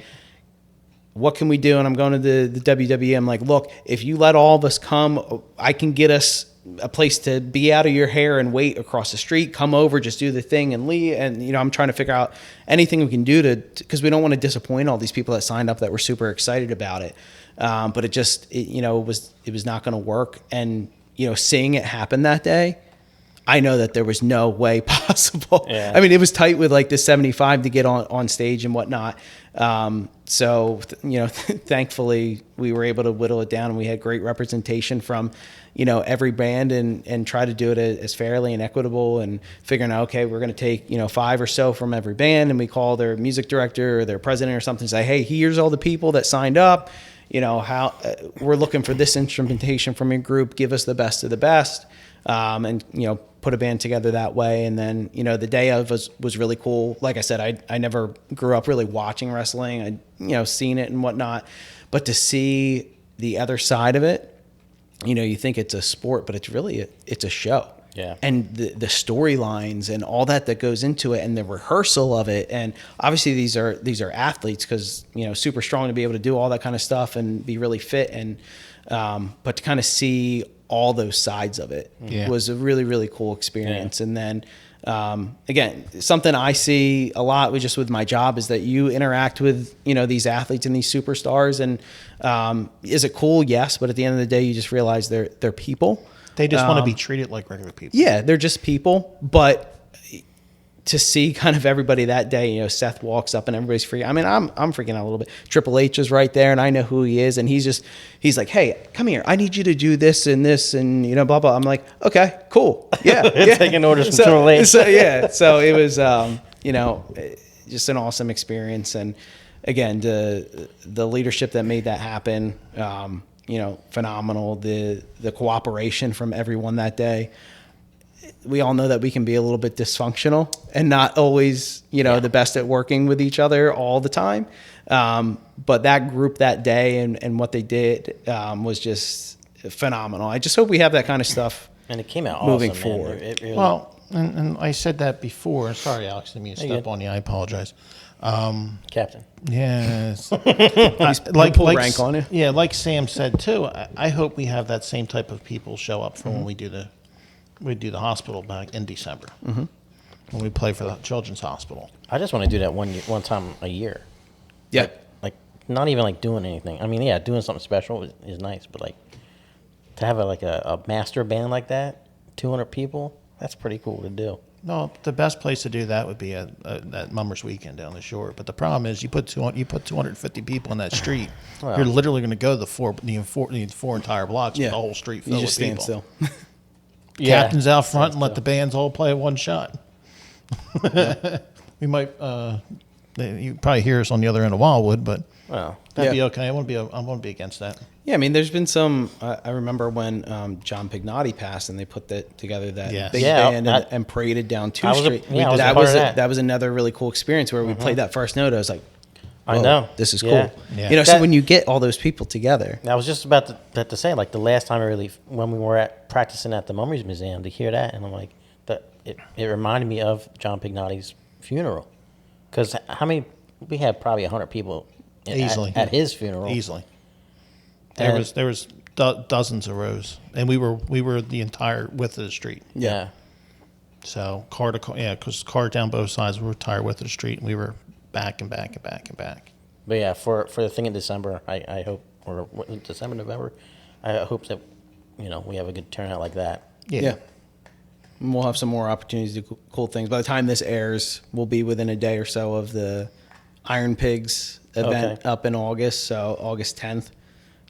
what can we do? And I'm going to the WWE. I'm like, look, if you let all of us come, I can get us a place to be out of your hair and wait across the street. Come over, just do the thing and leave. And, you know, I'm trying to figure out anything we can do because we don't want to disappoint all these people that signed up that were super excited about it. But it you know, it was not going to work. And, seeing it happen that day, I know that there was no way possible. Yeah. I mean, it was tight with like the 75 to get on stage and whatnot. So, thankfully we were able to whittle it down, and we had great representation from, every band, and try to do it as fairly and equitable, and figuring out, okay, we're going to take, 5 or so from every band, and we call their music director or their president or something, say, hey, here's all the people that signed up, how we're looking for this instrumentation from your group, give us the best of the best. And put a band together that way. And then the day of was really cool. Like I said, I never grew up really watching wrestling. I seen it and whatnot, but to see the other side of it, you think it's a sport, but it's really it's a show. Yeah. And the storylines and all that goes into it, and the rehearsal of it, and obviously these are athletes, because super strong to be able to do all that kind of stuff and be really fit, and but to kind of see all those sides of it was a really, really cool experience. Yeah. And then, again, something I see a lot with my job is that you interact with, these athletes and these superstars, and is it cool? Yes. But at the end of the day, you just realize they're people. They just want to be treated like regular people. Yeah, they're just people. But to see kind of everybody that day, Seth walks up and everybody's freaking. I mean, I'm freaking out a little bit. Triple H is right there, and I know who he is, and he's like, hey, come here, I need you to do this and this, and blah blah. I'm like, okay, cool, yeah, yeah. Taking orders from Triple H. So it was just an awesome experience, and again, the leadership that made that happen, phenomenal. The cooperation from everyone that day. We all know that we can be a little bit dysfunctional and not always, the best at working with each other all the time. But that group that day and what they did was just phenomenal. I just hope we have that kind of stuff. And it came out moving awesome, forward. It really, Well, and I said that before. Sorry, Alex, didn't mean to step on you. I apologize. Captain. Yes. Like rank on you. Yeah, like Sam said too. I hope we have that same type of people show up for when we do the hospital back in December, when we play for the Children's Hospital. I just want to do that one time a year. Yeah. Like not even like doing anything. I mean, yeah, doing something special is nice, but like to have a master band like that, 200 people, that's pretty cool to do. No, the best place to do that would be at Mummers Weekend down the shore. But the problem is, you put 250 people in that street, Well, you're literally going to go the four entire blocks with the whole street filled You just with stand people. still. Yeah. Captain's out front and let the bands all play one shot. We might, you probably hear us on the other end of Wildwood, but Well, that'd be okay. I won't be against that. Yeah, I mean, there's been some. I remember when John Pignotti passed, and they put together that Yes. big Yeah, band and paraded down 2 I was a- Street. yeah, I was a that part was of that. that was another really cool experience where we played that first note. I was like, I whoa, know. this is Yeah. cool. Yeah. So That- when you get all those people together, I was just about to say, like the last time when we were practicing at the Mummies Museum, to hear that, and I'm like, it reminded me of John Pignotti's funeral, because we had probably 100 people Easily at his funeral. Easily. There was dozens of rows, and we were the entire width of the street. Yeah. So car to car, because car down both sides were entire width of the street, and we were back and back and back and back. But yeah, for the thing in December, I hope, or December, November, I hope that we have a good turnout like that. yeah. And we'll have some more opportunities to do cool things. By the time this airs, we'll be within a day or so of the Iron Pigs event up in August, so August 10th.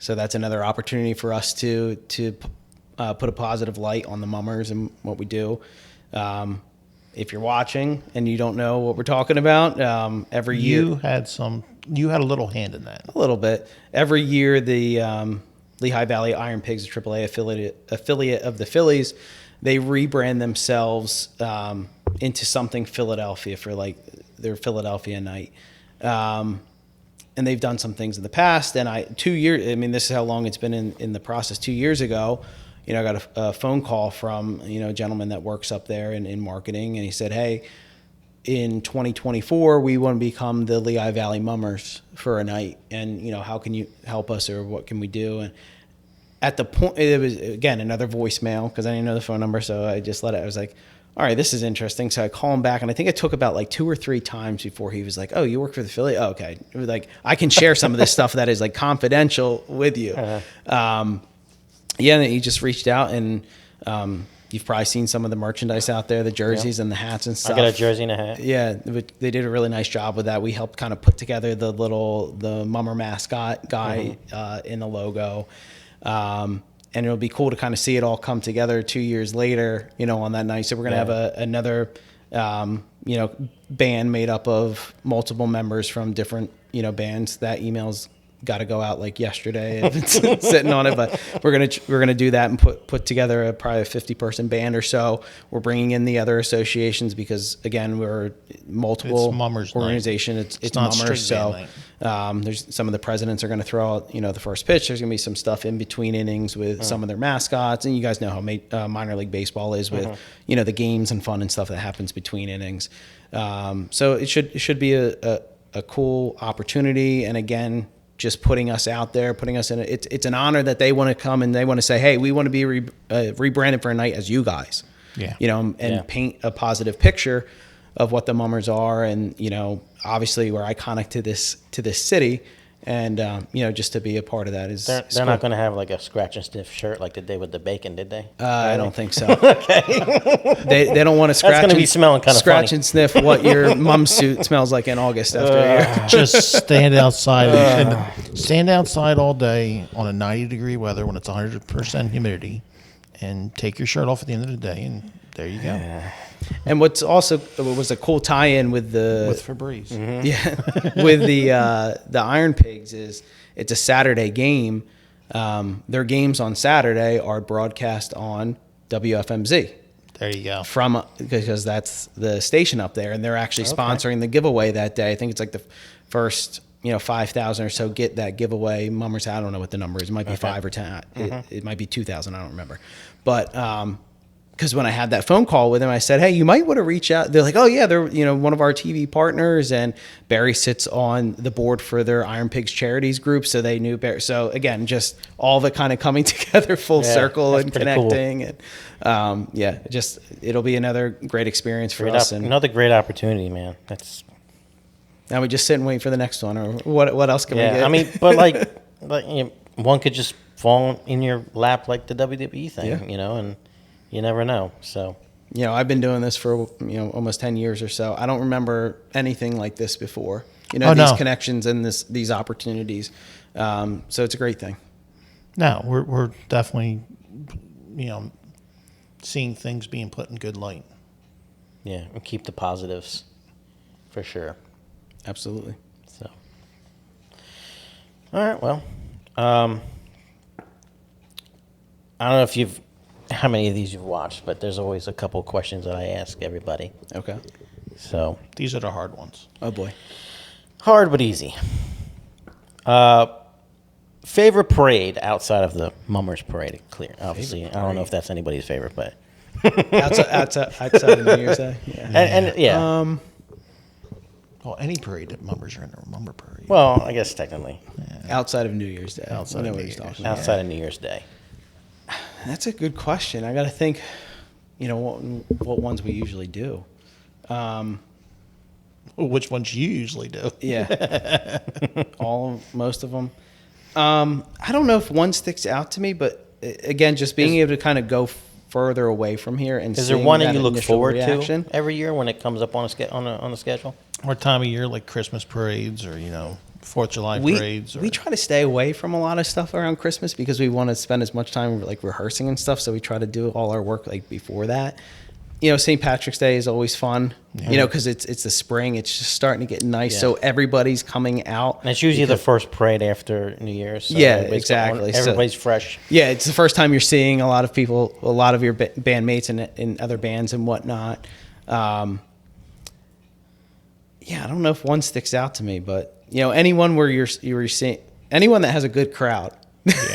So that's another opportunity for us to put a positive light on the Mummers and what we do. If you're watching and you don't know what we're talking about, every year You had a little hand in that. a little bit. Every year, the Lehigh Valley Iron Pigs, a AAA affiliate of the Phillies, they rebrand themselves into something Philadelphia for like their Philadelphia night. And they've done some things in the past. And 2 years, I mean, this is how long it's been in the process. 2 years ago, I got a phone call from, a gentleman that works up there in marketing. And he said, hey, in 2024, we want to become the Lehigh Valley Mummers for a night. And, how can you help us, or what can we do? And at the point, it was, again, another voicemail, because I didn't know the phone number. So I just let it. I was like, all right, this is interesting. So I call him back, and I think it took about like 2 or 3 times before he was like, oh, you work for the Philly? Oh, okay. It was like, I can share some of this stuff that is like confidential with you. Yeah, and he just reached out, and you've probably seen some of the merchandise out there, the jerseys and the hats and stuff. I got a jersey and a hat. Yeah, they did a really nice job with that. We helped kind of put together the Mummer mascot guy in the logo. And it'll be cool to kind of see it all come together 2 years later, on that night. So we're going to have another, band made up of multiple members from different, bands. That email's got to go out like yesterday. I've been sitting on it, but we're gonna do that and put together probably a 50-person band or so. We're bringing in the other associations because again we're multiple It's Mummers organization. night. It's not Mummers. strict band So there's some of the presidents are going to throw out the first pitch. There's going to be some stuff in between innings with some of their mascots, and you guys know how minor league baseball is with the games and fun and stuff that happens between innings. So it should be a cool opportunity, and again, just putting us out there, putting us in it's an honor that they want to come and they want to say, hey, we want to be rebranded for a night as you guys, and paint a positive picture of what the Mummers are. And, obviously we're iconic to this city. And, just to be a part of that is They're cool. not going to have like a scratch and sniff shirt like they did with the bacon, did they? I don't think so. Okay. They don't want to scratch. That's going to be smelling kind of funny. Scratch and sniff what your mom's suit smells like in August after a year. Just stand outside and stand outside all day on a 90-degree weather when it's 100% humidity, and take your shirt off at the end of the day, and there you go. And what was a cool tie-in with Febreze. with the Iron Pigs is it's a Saturday game. Their games on Saturday are broadcast on WFMZ. There you go. Because that's the station up there, and they're actually sponsoring the giveaway that day. I think it's like the first 5,000 or so get that giveaway. Mummers, I don't know what the number is. It might be 5 or 10. It might be 2,000. I don't remember. But because when I had that phone call with him, I said, hey, you might want to reach out. They're like, oh, yeah, they're one of our TV partners. And Barry sits on the board for their Iron Pigs Charities group. So they knew Barry. So, again, just all of it kind of coming together full circle and connecting. Cool. And, it'll be another great experience for us. And another great opportunity, man. now we just sit and wait for the next one. Or what else can we get? I mean, but one could just fall in your lap like the WWE thing, and you never know. So, I've been doing this for, almost 10 years or so. I don't remember anything like this before, these connections and these opportunities. So it's a great thing. No, we're definitely, seeing things being put in good light. Yeah. And keep the positives for sure. Absolutely. So, all right. Well, I don't know how many of these you've watched, but there's always a couple questions that I ask everybody. Okay. So these are the hard ones. Oh boy. Hard but easy. Favorite parade outside of the Mummers Parade? Clear, obviously. I don't know if that's anybody's favorite, but outside of New Year's Day. Yeah. Well, any parade that Mummers are in a Mummer Parade. Well, I guess technically. Outside of New Year's Day. Outside of New Year's Day. Outside of New Year's Day. That's a good question. I got to think, what ones we usually do. Well, which ones you usually do? Yeah. Most of them. I don't know if one sticks out to me, but again, just being able to kind of go further away from here and is there one that you look forward to every year when it comes up on the schedule? Or time of year like Christmas parades or 4th of July parades? We try to stay away from a lot of stuff around Christmas because we want to spend as much time like rehearsing and stuff. So we try to do all our work like before that. St. Patrick's Day is always fun, because it's the spring. It's just starting to get nice. So everybody's coming out. And it's usually the first parade after New Year's. So exactly. Everybody's fresh. Yeah, it's the first time you're seeing a lot of people, a lot of your bandmates and other bands and whatnot. I don't know if one sticks out to me, but anyone where you're seeing anyone that has a good crowd.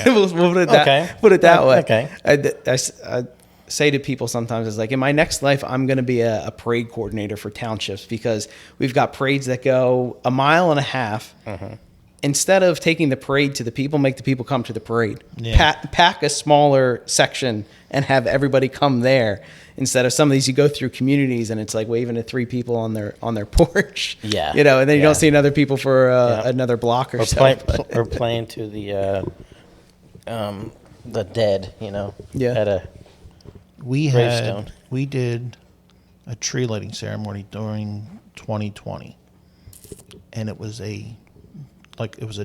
we'll put it that way. Okay. I say to people sometimes, it's like, in my next life, I'm going to be a parade coordinator for townships because we've got parades that go 1.5 miles. Instead of taking the parade to the people, make the people come to the parade. Pack a smaller section and have everybody come there. Instead of some of these, you go through communities and it's like waving at 3 people on their porch. Yeah. And then you don't see another people for another block or so. Or playing to the the dead, you know. Yeah. At a We Gravestone. did a tree lighting ceremony during 2020, and it was a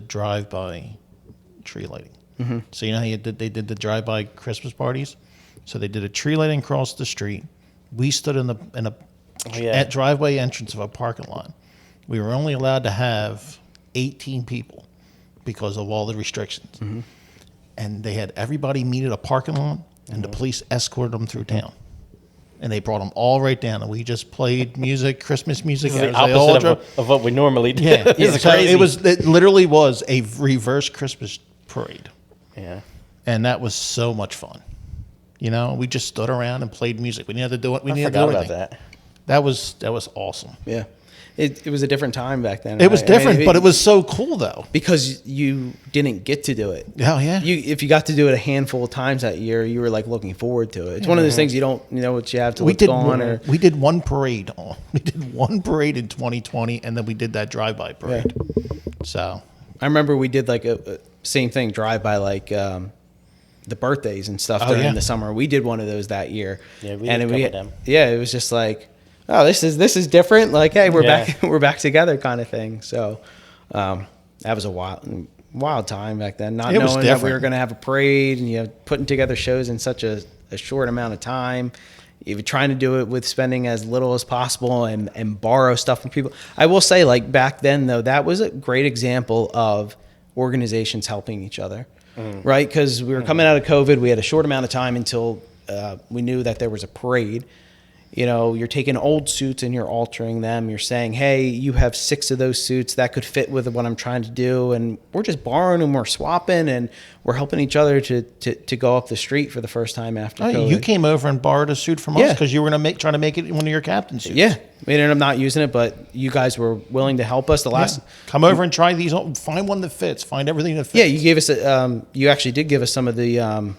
drive-by tree lighting. Mm-hmm. So you know how they did the drive-by Christmas parties. So they did a tree lighting across the street. We stood in a at driveway entrance of a parking lot. We were only allowed to have 18 people because of all the restrictions. Mm-hmm. And they had everybody meet at a parking lot, and the police escorted them through town. And they brought them all right down, and we just played music, Christmas music. This is the as they all opposite of what we normally do. Yeah, This is so crazy. it literally was a reverse Christmas parade, Yeah. and that was so much fun. You know, we just stood around and played music. We didn't have to do it. We I didn't have to forgot do about anything. that. That was awesome. Yeah. It was a different time back then. It was right? I mean, different, but it was so cool though. because you didn't get to do it. Oh yeah. If you got to do it a handful of times that year, you were like looking forward to it. It's one of those things you don't know what you have to we look did on. Or we did one parade. We did one parade in 2020, and then we did that drive-by parade. So I remember we did like a same thing, drive by like the birthdays and stuff during the summer. We did one of those that year. Yeah, we did a couple of them. Yeah, it was just like, oh, this is different. Like, hey, we're Yeah. back, we're back together, kind of thing. So that was a wild time back then. Not It was knowing that we different. were going to have a parade and putting together shows in such a short amount of time. Even trying to do it with spending as little as possible and borrow stuff from people. I will say, like back then though, that was a great example of organizations helping each other. Right? Because we were coming out of COVID. We had a short amount of time until we knew that there was a parade. You know, you're taking old suits and you're altering them. You're saying, hey, you have 6 of those suits that could fit with what I'm trying to do. And we're just borrowing and we're swapping and we're helping each other to go up the street for the first time after COVID. you came over and borrowed a suit from us Yeah. because you were going to try to make it one of your captain suits. Yeah. We ended up not using it, but you guys were willing to help us. The last... Yeah. Come over and try these. Find one that fits. Find everything that fits. Yeah, you gave us you actually did give us some of the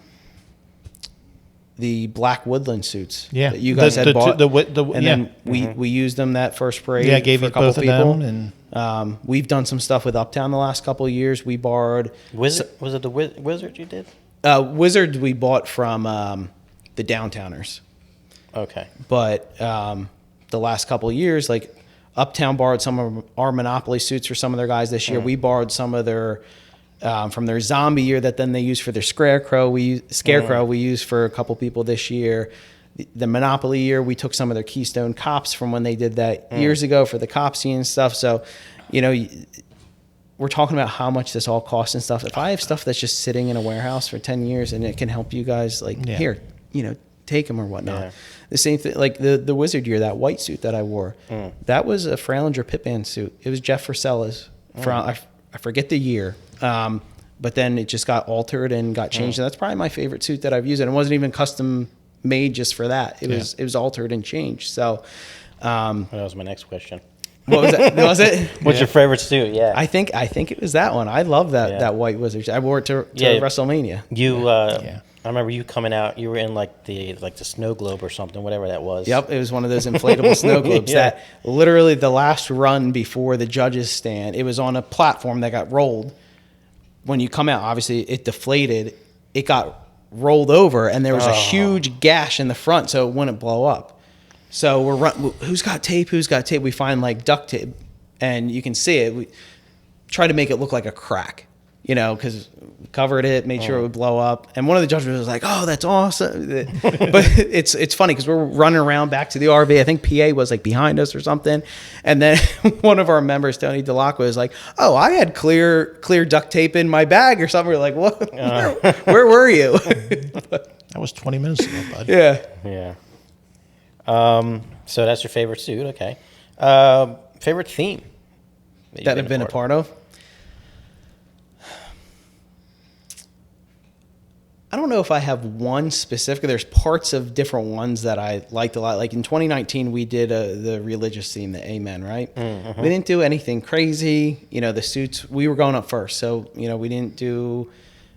black woodland suits that you guys had bought. Then we used them that first parade. Yeah, I gave for you a couple both of people. them. And We've done some stuff with Uptown the last couple of years. We borrowed Was it the Wizard you did? Wizard we bought from the Downtowners, Okay. but the last couple of years, like Uptown borrowed some of our Monopoly suits for some of their guys this year. We borrowed some of their from their zombie year that then they used for their scarecrow. We used for a couple people this year. The Monopoly year, we took some of their Keystone Cops from when they did that years ago for the cop scene and stuff. So, we're talking about how much this all costs and stuff. If I have stuff that's just sitting in a warehouse for 10 years and it can help you guys, here, take them or whatnot. Yeah. The same thing, like the Wizard year, that white suit that I wore, that was a Frailinger pit band suit. It was Jeff Frisella's from, I forget the year. But then it just got altered and got changed. And that's probably my favorite suit that I've used. And it wasn't even custom made just for that. It was altered and changed. So, That was my next question. what was that? Was it? What's your favorite suit? Yeah. I think it was that one. I love that white Wizard. I wore it to WrestleMania. You, I remember you coming out. You were in like the snow globe or something, whatever that was. Yep, it was one of those inflatable snow globes that literally the last run before the judges stand. It was on a platform that got rolled. When you come out, obviously it deflated. It got rolled over, and there was a huge gash in the front, so it wouldn't blow up. So who's got tape? Who's got tape? We find like duct tape, and you can see it. We tried to make it look like a crack, because we covered it, made sure it would blow up. And one of the judges was like, "Oh, that's awesome!" But it's funny because we're running around back to the RV. I think PA was like behind us or something, and then one of our members, Tony DeLacqua, was like, "Oh, I had clear duct tape in my bag or something." We're like, "What? Where were you?" that was 20 minutes ago, bud. Yeah. Yeah. So that's your favorite suit, okay. Favorite theme that I've been a part of? I don't know if I have one specific. There's parts of different ones that I liked a lot. Like in 2019, we did the religious theme, the Amen, right? Mm-hmm. We didn't do anything crazy. The suits, we were going up first. So, we didn't do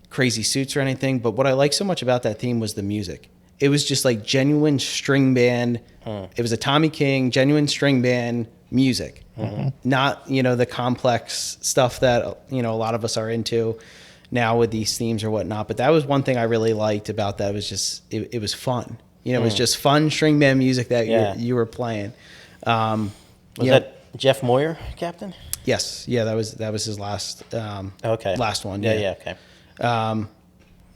crazy suits or anything. But what I liked so much about that theme was the music. It was just like genuine string band. It was a Tommy King, genuine string band music. Not, the complex stuff that, a lot of us are into now with these themes or whatnot. But that was one thing I really liked about that. It was just it was fun. You know, it was just fun string band music that you were playing. Was that Jeff Moyer, captain? Yes, yeah, that was his last last one. Okay.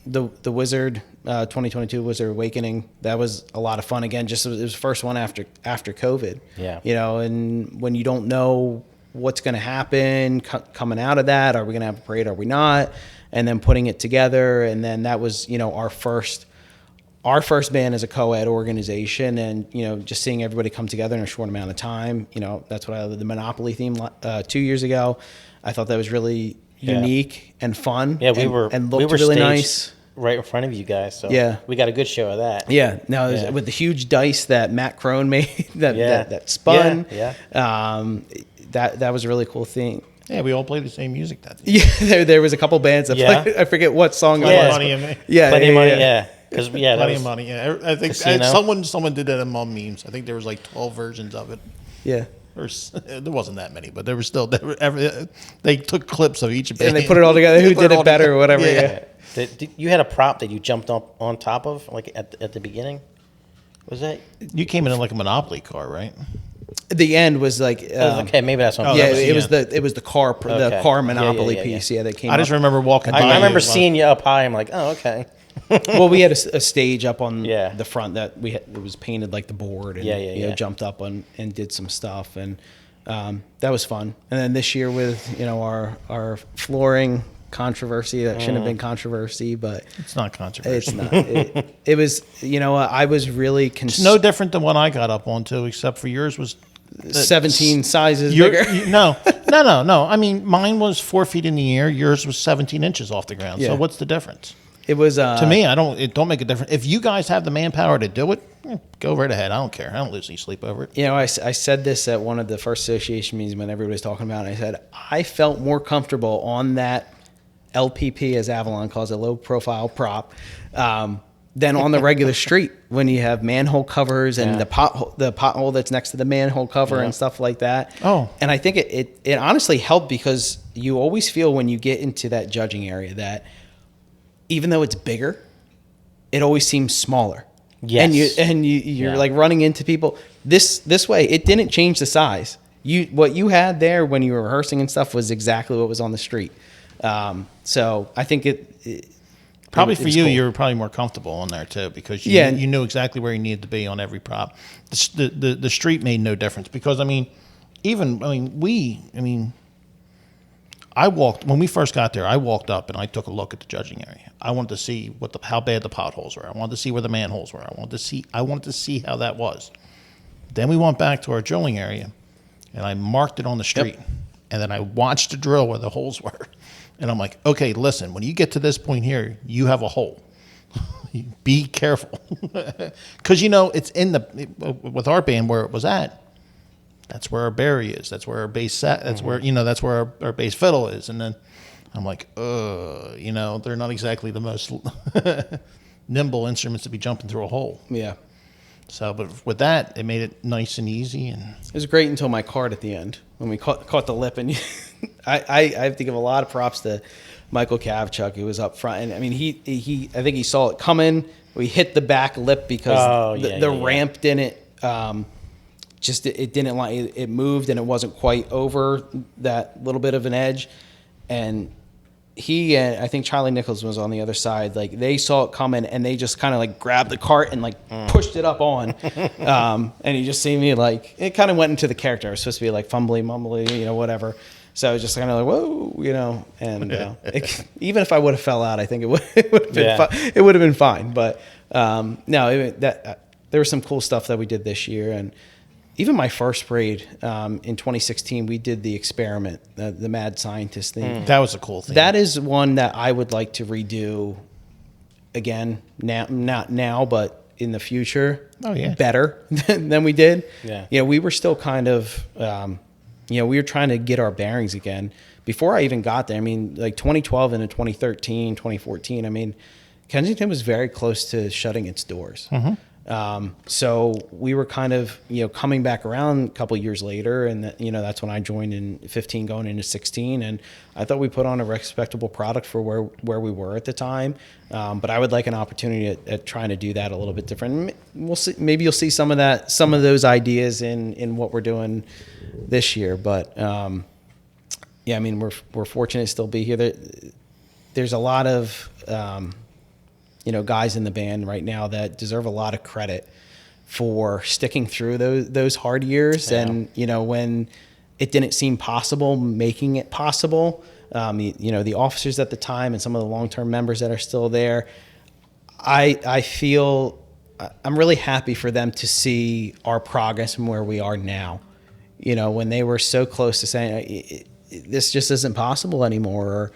The Wizard 2022 Wizard Awakening, that was a lot of fun. Again, just it was the first one after COVID. Yeah. You know, and when you don't know what's going to happen coming out of that, are we going to have a parade? Are we not? And then putting it together, and then that was, you know, our first band as a co-ed organization, and, you know, just seeing everybody come together in a short amount of time. You know, that's what I did the Monopoly theme 2 years ago. I thought that was really unique and fun. Yeah, we were looked really nice right in front of you guys. So yeah, we got a good show of that. Yeah, no, it was with the huge dice that Matt Crone made that spun. Yeah. That was a really cool thing. Yeah, we all played the same music that day. Yeah, there was a couple bands that played. I forget what song it was. Money and Me. Yeah, Plenty of money. Yeah. Because Plenty of Money. Yeah, I think someone did that among memes. I think there was like 12 versions of it. Yeah. There wasn't that many, but there were still. They took clips of each band and they put it all together. Who did it better or whatever? Yeah. You had a prop that you jumped up on top of, like at the beginning. Was that? You came in like a Monopoly car, right? The end was like okay, maybe that's what. It was the car Monopoly piece. Yeah, that came. I just remember walking by. I remember seeing you up high. I'm like, oh, okay. Well, we had a stage up on the front that it was painted like the board, and you know, jumped up on and did some stuff, and that was fun. And then this year with, you know, our flooring controversy that shouldn't have been controversy, but it's not controversy. It's not. It was, you know, I was really it's no different than what I got up onto, except for yours was 17 sizes bigger. No. I mean, mine was 4 feet in the air. Yours was 17 inches off the ground. So what's the difference? It was to me. It don't make a difference. If you guys have the manpower to do it, go right ahead. I don't care. I don't lose any sleep over it. You know, I said this at one of the first association meetings when everybody was talking about it. I said I felt more comfortable on that LPP, as Avalon calls it, low profile prop, than on the regular street when you have manhole covers and the pothole that's next to the manhole cover and stuff like that. Oh, and I think it honestly helped, because you always feel when you get into that judging area that even though it's bigger, it always seems smaller. Yes. And you're like running into people. This way, it didn't change the size. What you had there when you were rehearsing and stuff was exactly what was on the street. So I think probably for you, cool. you were probably more comfortable on there too, because you knew exactly where you needed to be on every prop. The street made no difference, because I walked when we first got there. I walked up and I took a look at the judging area. I wanted to see how bad the potholes were. I wanted to see where the manholes were. I wanted to see how that was. Then we went back to our drilling area, and I marked it on the street. Yep. And then I watched the drill where the holes were. And I'm like, okay, listen, when you get to this point here, you have a hole. Be careful. Because, you know, it's with our band where it was at, that's where our Barry is. That's where our bass set. That's where, you know, that's where our bass fiddle is. And then I'm like, you know, they're not exactly the most nimble instruments to be jumping through a hole. Yeah. So, but with that, it made it nice and easy. And it was great until my card at the end, when we caught the lip. And I have to give a lot of props to Michael Kavchuk, who was up front. And I mean, I think he saw it coming. We hit the back lip because the ramp didn't, it didn't like, it moved and it wasn't quite over that little bit of an edge. And he and I think Charlie Nichols was on the other side. Like, they saw it coming and they just kind of like grabbed the cart and like pushed it up on. And you just see me like, it kind of went into the character. I was supposed to be like fumbly, mumbly, you know, whatever. So I was just kind of like, whoa, you know. And even if I would have fell out, I think it would have been it would have been fine. But no, there was some cool stuff that we did this year. And even my first parade in 2016, we did the experiment, the Mad Scientist thing. That was a cool thing. That is one that I would like to redo again, not now, but in the future. Oh, yeah. Better than we did. Yeah. You know, we were still kind of, we were trying to get our bearings again. Before I even got there, I mean, like 2012 into 2013, 2014, I mean, Kensington was very close to shutting its doors. So we were kind of, coming back around a couple of years later, and that's when I joined in 15 going into 16. And I thought we put on a respectable product for where we were at the time. But I would like an opportunity at trying to do that a little bit different. We'll see, maybe you'll see some of those ideas in what we're doing this year. But, yeah, I mean, we're fortunate to still be here. There's a lot of, guys in the band right now that deserve a lot of credit for sticking through those hard years. Yeah. And, when it didn't seem possible, making it possible. The officers at the time and some of the long-term members that are still there, I feel I'm really happy for them to see our progress and where we are now. When they were so close to saying this just isn't possible anymore.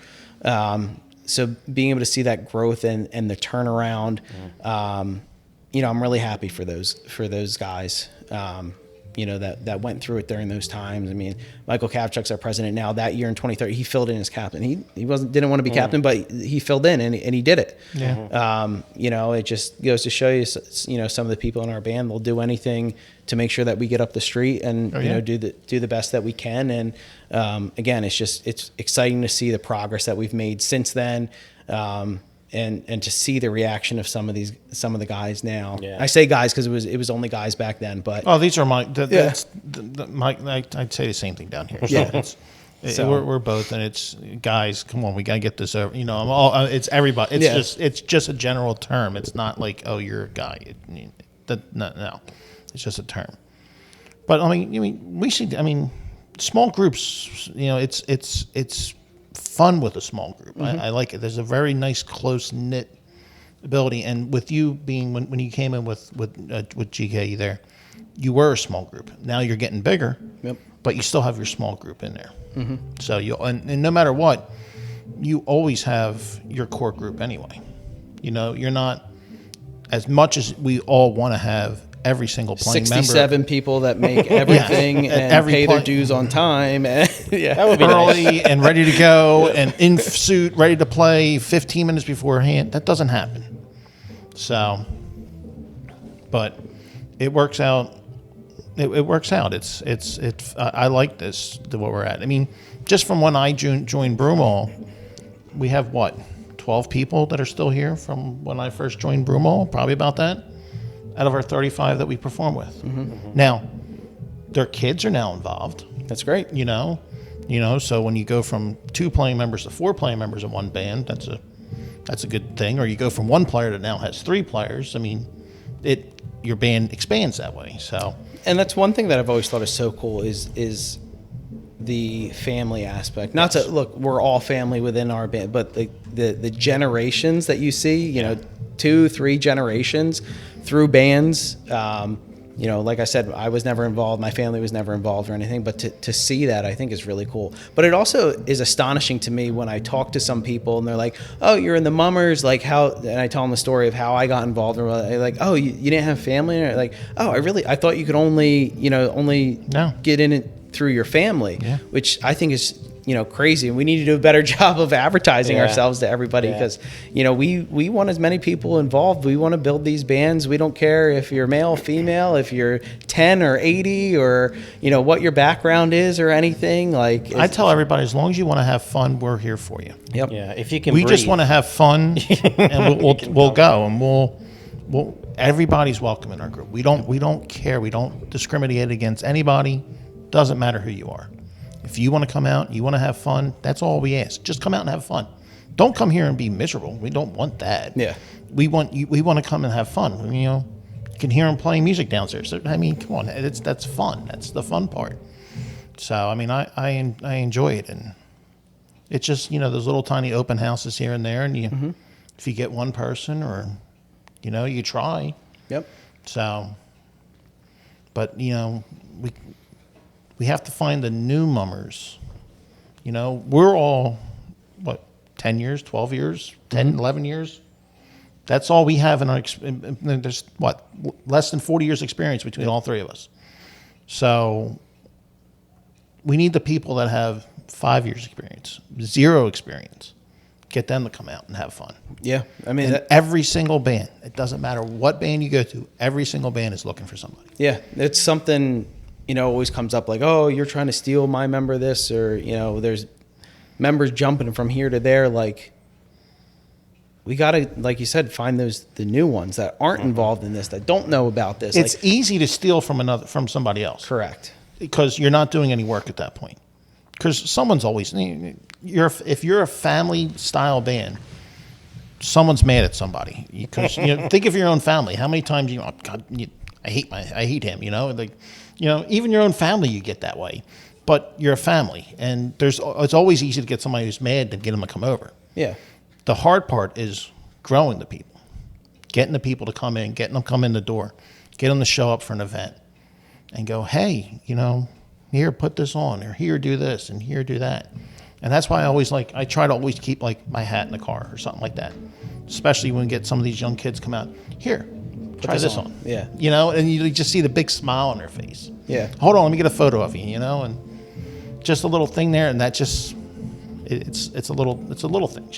So being able to see that growth and the turnaround, I'm really happy for those guys, that went through it during those times. I mean, Michael Kavchuk's our president now. That year in 2030, he filled in as captain. He didn't want to be captain, but he filled in and he did it. Yeah. It just goes to show you, some of the people in our band will do anything to make sure that we get up the street and do the best that we can. And again, it's exciting to see the progress that we've made since then. And to see the reaction of some of the guys now. Yeah. I say guys because it was only guys back then. But these are I'd say the same thing down here. Yeah. So we're both, and it's guys. Come on, we gotta get this over. It's everybody. It's just a general term. It's not like, oh, you're a guy. No, it's just a term. But I mean, we see. I mean, small groups. It's fun with a small group. Mm-hmm. I like it. There's a very nice, close-knit ability. And with you being, when you came in with GK there, you were a small group. Now you're getting bigger, yep. But you still have your small group in there. Mm-hmm. So and no matter what, you always have your core group anyway. You're not, as much as we all want to have every single playing 67 member. People that make everything and pay their dues on time. And, that would be early nice. And ready to go and in suit, ready to play 15 minutes beforehand. That doesn't happen. So, but it works out. It works out. I like this, what we're at. I mean, just from when I joined Broomall, we have 12 people that are still here from when I first joined Broomall, probably about that. Out of our 35 that we perform with. Mm-hmm. Mm-hmm. Now, their kids are now involved. That's great. So when you go from 2 playing members to 4 playing members in one band, that's a good thing. Or you go from 1 player that now has 3 players. I mean, your band expands that way. So, and that's one thing that I've always thought is so cool is the family aspect. Not to look, we're all family within our band, but the generations that you see, 2, 3 generations through bands. Like I said, I was never involved. My family was never involved or anything. But to see that, I think is really cool. But it also is astonishing to me when I talk to some people and they're like, "Oh, you're in the Mummers." Like how? And I tell them the story of how I got involved. And they're like, "Oh, you didn't have family?" Or like, "Oh, I thought you could only get in it through your family," which I think is crazy. And we need to do a better job of advertising ourselves to everybody because, we want as many people involved. We want to build these bands. We don't care if you're male, female, if you're 10 or 80 or, what your background is or anything. Like I tell everybody, as long as you want to have fun, we're here for you. Yep. Yeah. If you can, we just want to have fun and we'll go and we'll everybody's welcome in our group. We don't care. We don't discriminate against anybody. Doesn't matter who you are. If you want to come out, you want to have fun, that's all we ask. Just come out and have fun. Don't come here and be miserable. We don't want that. Yeah. We want to come and have fun. You can hear them playing music downstairs. So, I mean, come on, that's fun. That's the fun part. So, I mean, I enjoy it, and it's just those little tiny open houses here and there, and if you get one person or you try. Yep. So, but we have to find the new mummers. We're all, 10 years, 12 years, 10, 11 years? That's all we have in our, there's less than 40 years experience between all 3 of us. So we need the people that have 5 years experience, 0 experience. get them to come out and have fun. Yeah, I mean, And every single band, it doesn't matter what band you go to, every single band is looking for somebody. yeah, it's something, always comes up like, oh, you're trying to steal my member this, or, there's members jumping from here to there. Like, we got to, like you said, find the new ones that aren't involved in this, that don't know about this. It's like, easy to steal from somebody else. correct. Because you're not doing any work at that point. Because someone's always, if you're a family style band, someone's mad at somebody. Because think of your own family. How many times oh, God, I hate him. Like, even your own family, you get that way. But you're a family, and it's always easy to get somebody who's mad to get them to come over. Yeah. The hard part is growing the people, getting the people to come in, getting them come in the door, get them to show up for an event, and go, hey, here, put this on, or here, do this, and here, do that. And that's why I try to always keep my hat in the car or something like that. Especially when we get some of these young kids come out, here, try this on. Yeah. And you just see the big smile on their face. Yeah. Hold on, let me get a photo of you, and just a little thing there, and that just, it's a little things,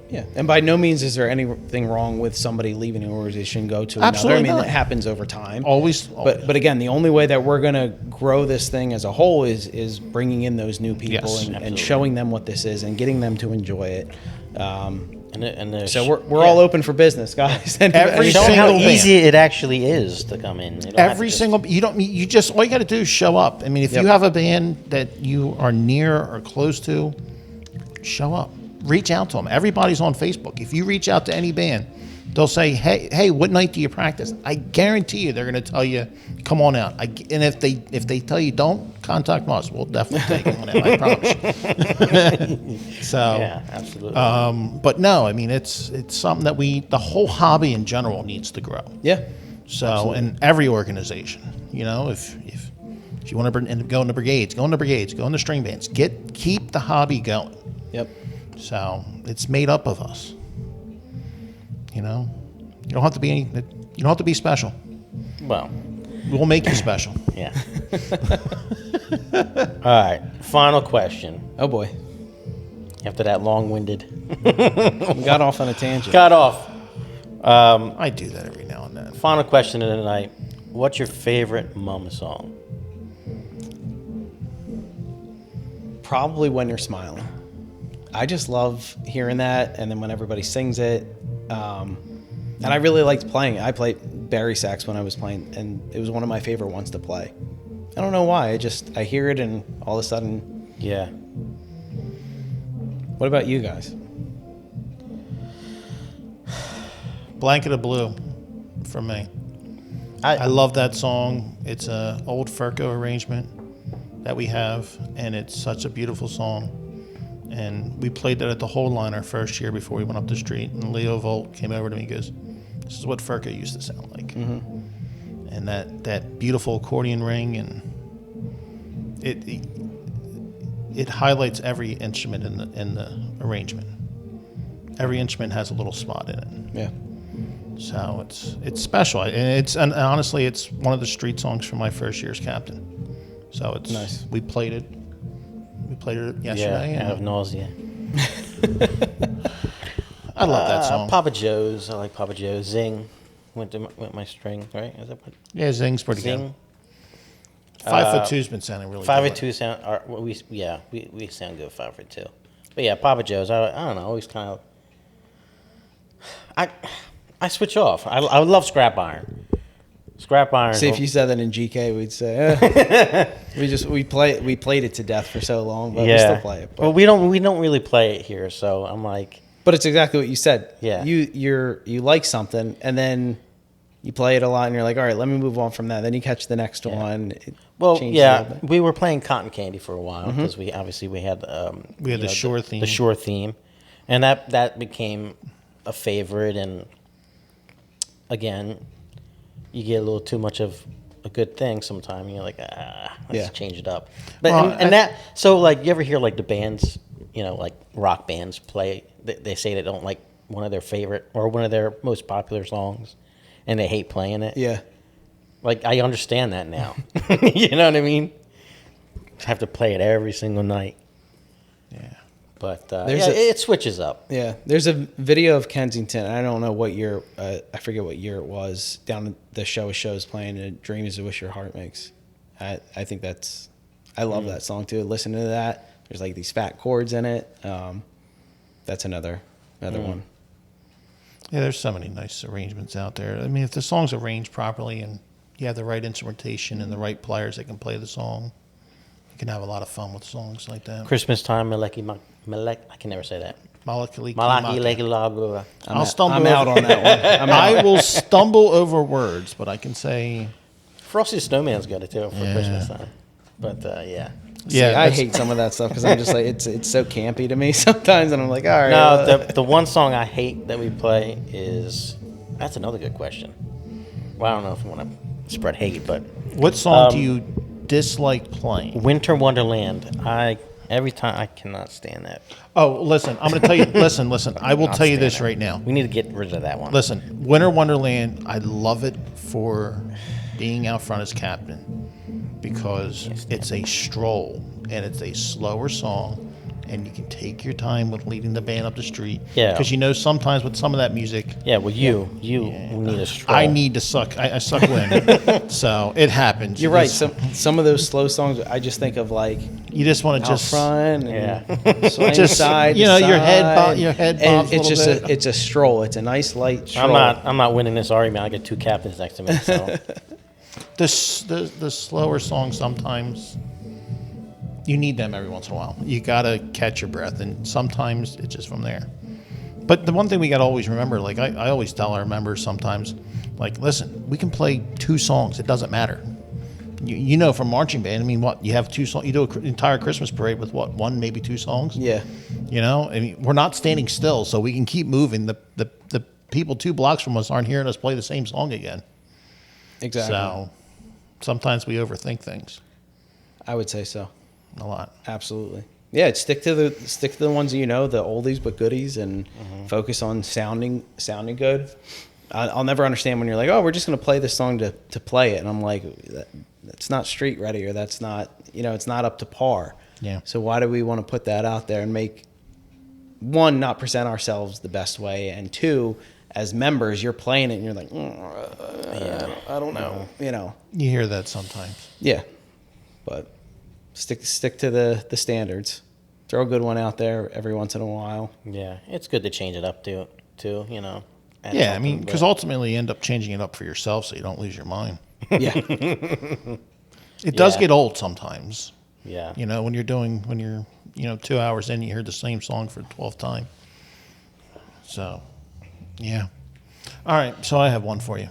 Yeah, and by no means is there anything wrong with somebody leaving an organization and go to Absolutely another. I mean, not. that happens over time. Always. But again, the only way that we're going to grow this thing as a whole is bringing in those new people Yes, and absolutely. showing them what this is and getting them to enjoy it. So we're all open for business, guys. And Every Show 'em how single band. easy it actually is to come in. You don't have to just- all you got to do is show up. I mean, if Yep. you have a band that you are near or close to, show up. Reach out to them. Everybody's on Facebook. If you reach out to any band, they'll say, hey, what night do you practice? I guarantee you they're going to tell you, come on out. And if they tell you don't, contact us. We'll definitely take them on out, I promise. So, Yeah, absolutely. but no, I mean, it's something that the whole hobby in general needs to grow. yeah, So, in every organization, if you want to go into brigades, go into string bands. Keep the hobby going. yep. So it's made up of us. You don't have to be special. well, We'll make you special. yeah. All right. Final question. Oh boy, After that long-winded we got off on a tangent. cut off. I do that every now and then. Final question of the night. What's your favorite Mum song? Probably When You're Smiling. I just love hearing that, and then when everybody sings it, and I really liked playing it. I played bari sax when I was playing, and it was one of my favorite ones to play. I don't know why. I hear it, and all of a sudden. Yeah. What about you guys? Blanket of Blue for me. I love that song. It's an old Furco arrangement that we have, and it's such a beautiful song. And we played that at the Whole Line our first year before we went up the street. And Leo Volt came over to me and goes, this is what Furco used to sound like. Mm-hmm. And that beautiful accordion ring, and it highlights every instrument in the arrangement. Every instrument has a little spot in it. Yeah. So it's special, and honestly, it's one of the street songs from my first year as captain. So it's Nice. We played it yesterday. Yeah, out of and nausea. I love that song. Papa Joe's. I like Papa Joe's. Zing. Went my string, right? Is that what? Yeah, Zing's pretty Zing. good. 5'2"'s been sounding really 5 good. foot 2 sound. We sound good 5 foot 2. But yeah, Papa Joe's. I don't know. Always kind of. I switch off. I love scrap iron. Scrap iron. See, if you said that in GK, we'd say we played it to death for so long, but we still play it. But, Well, we don't really play it here, so I'm like, but it's exactly what you said. Yeah. You like something, and then you play it a lot, and you're like, all right, let me move on from that. Then you catch the next one. It well, changes a little yeah, bit. we were playing Cotton Candy for a while because we had the Shore theme. the Shore theme, and that became a favorite. And again, you get a little too much of a good thing sometime. You're like, let's change it up. But Well, so like you ever hear like the bands, like rock bands play? They say they don't like one of their favorite or one of their most popular songs, and they hate playing it. Yeah. Like, I understand that now. You know what I mean? Have to play it every single night. Yeah. But There's it switches up. Yeah, there's a video of Kensington. I don't know what year. I forget what year it was. Down at the shows playing. And "Dream is a Wish Your Heart Makes." I think that's. I love that song too. Listen to that. There's like these fat chords in it. That's another one. Yeah, there's so many nice arrangements out there. I mean, if the song's arranged properly and you have the right instrumentation and the right players that can play the song, you can have a lot of fun with songs like that. Christmas time, Malek. I can never say that. Malaki Leki. I'll stumble. I'm out on that one. I will stumble over words, but I can say. Frosty the Snowman's got it too for Christmas time. But yeah. See, I hate some of that stuff because I'm just like it's so campy to me sometimes, and I'm like, all right. No, the one song I hate that we play is that's another good question. Well, I don't know if you want to spread hate, but What song do you dislike playing? Winter Wonderland. Every time I cannot stand that. Oh, listen, I'm going to tell you. Listen. I will tell you this stand right now. We need to get rid of that one. Listen, Winter Wonderland, I love it for being out front as captain because it's a stroll and it's a slower song and you can take your time with leading the band up the street. Yeah. Because you know sometimes with some of that music. Yeah, well, you need a stroll. I need to suck. I suck wind. So it happens. You're right. Some of those slow songs, I just think of like You just want to out just front and swing just side to your head side. your head And bobs it's a just little bit. it's a stroll. It's a nice light stroll. I'm not winning this argument. I got two captains next to me. So The slower songs sometimes you need them every once in a while. You gotta catch your breath, and sometimes it's just from there. But the one thing we gotta always remember, like I always tell our members sometimes, like, listen, we can play 2 songs. It doesn't matter. You know, from marching band, I mean, what you have 2 songs. You do an entire Christmas parade with what 1, maybe 2 songs. Yeah. You know, I mean, we're not standing still, so we can keep moving. The people 2 blocks from us aren't hearing us play the same song again. Exactly. So sometimes we overthink things I would say so. a lot. Absolutely. Yeah, stick to the ones that you know, the oldies but goodies, and focus on sounding good. I'll never understand when you're like, oh, we're just going to play this song to play it, and I'm like, that's not street ready, or that's not, it's not up to par. Yeah. So why do we want to put that out there and make, 1, not present ourselves the best way, and 2, as members, you're playing it and you're like, I don't know, You hear that sometimes. Yeah, but stick to the standards. Throw a good one out there every once in a while. yeah, it's good to change it up too. Add Yeah, I something, mean, but- because ultimately you end up changing it up for yourself so you don't lose your mind. Yeah, It does Yeah. get old sometimes. yeah, When you're 2 hours in, you hear the same song for the 12th time. So, yeah. All right, so I have one for you.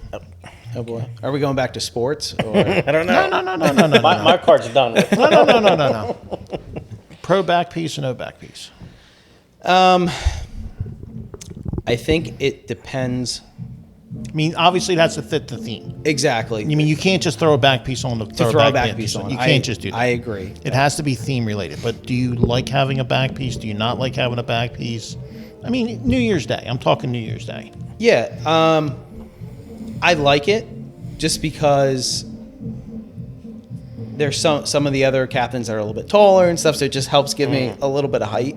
oh boy. Are we going back to sports? Or? I don't know. No. My card's done. No. Pro back piece or no back piece? I think it depends. I mean, obviously it has to fit the theme. Exactly. You mean you can't just throw a back piece on to throw a back piece on. You can't just do that. I agree. It has to be theme related. But do you like having a back piece? Do you not like having a back piece? I mean, New Year's Day. I'm talking New Year's Day. Yeah, I like it just because there's some of the other captains that are a little bit taller and stuff, so it just helps give me a little bit of height.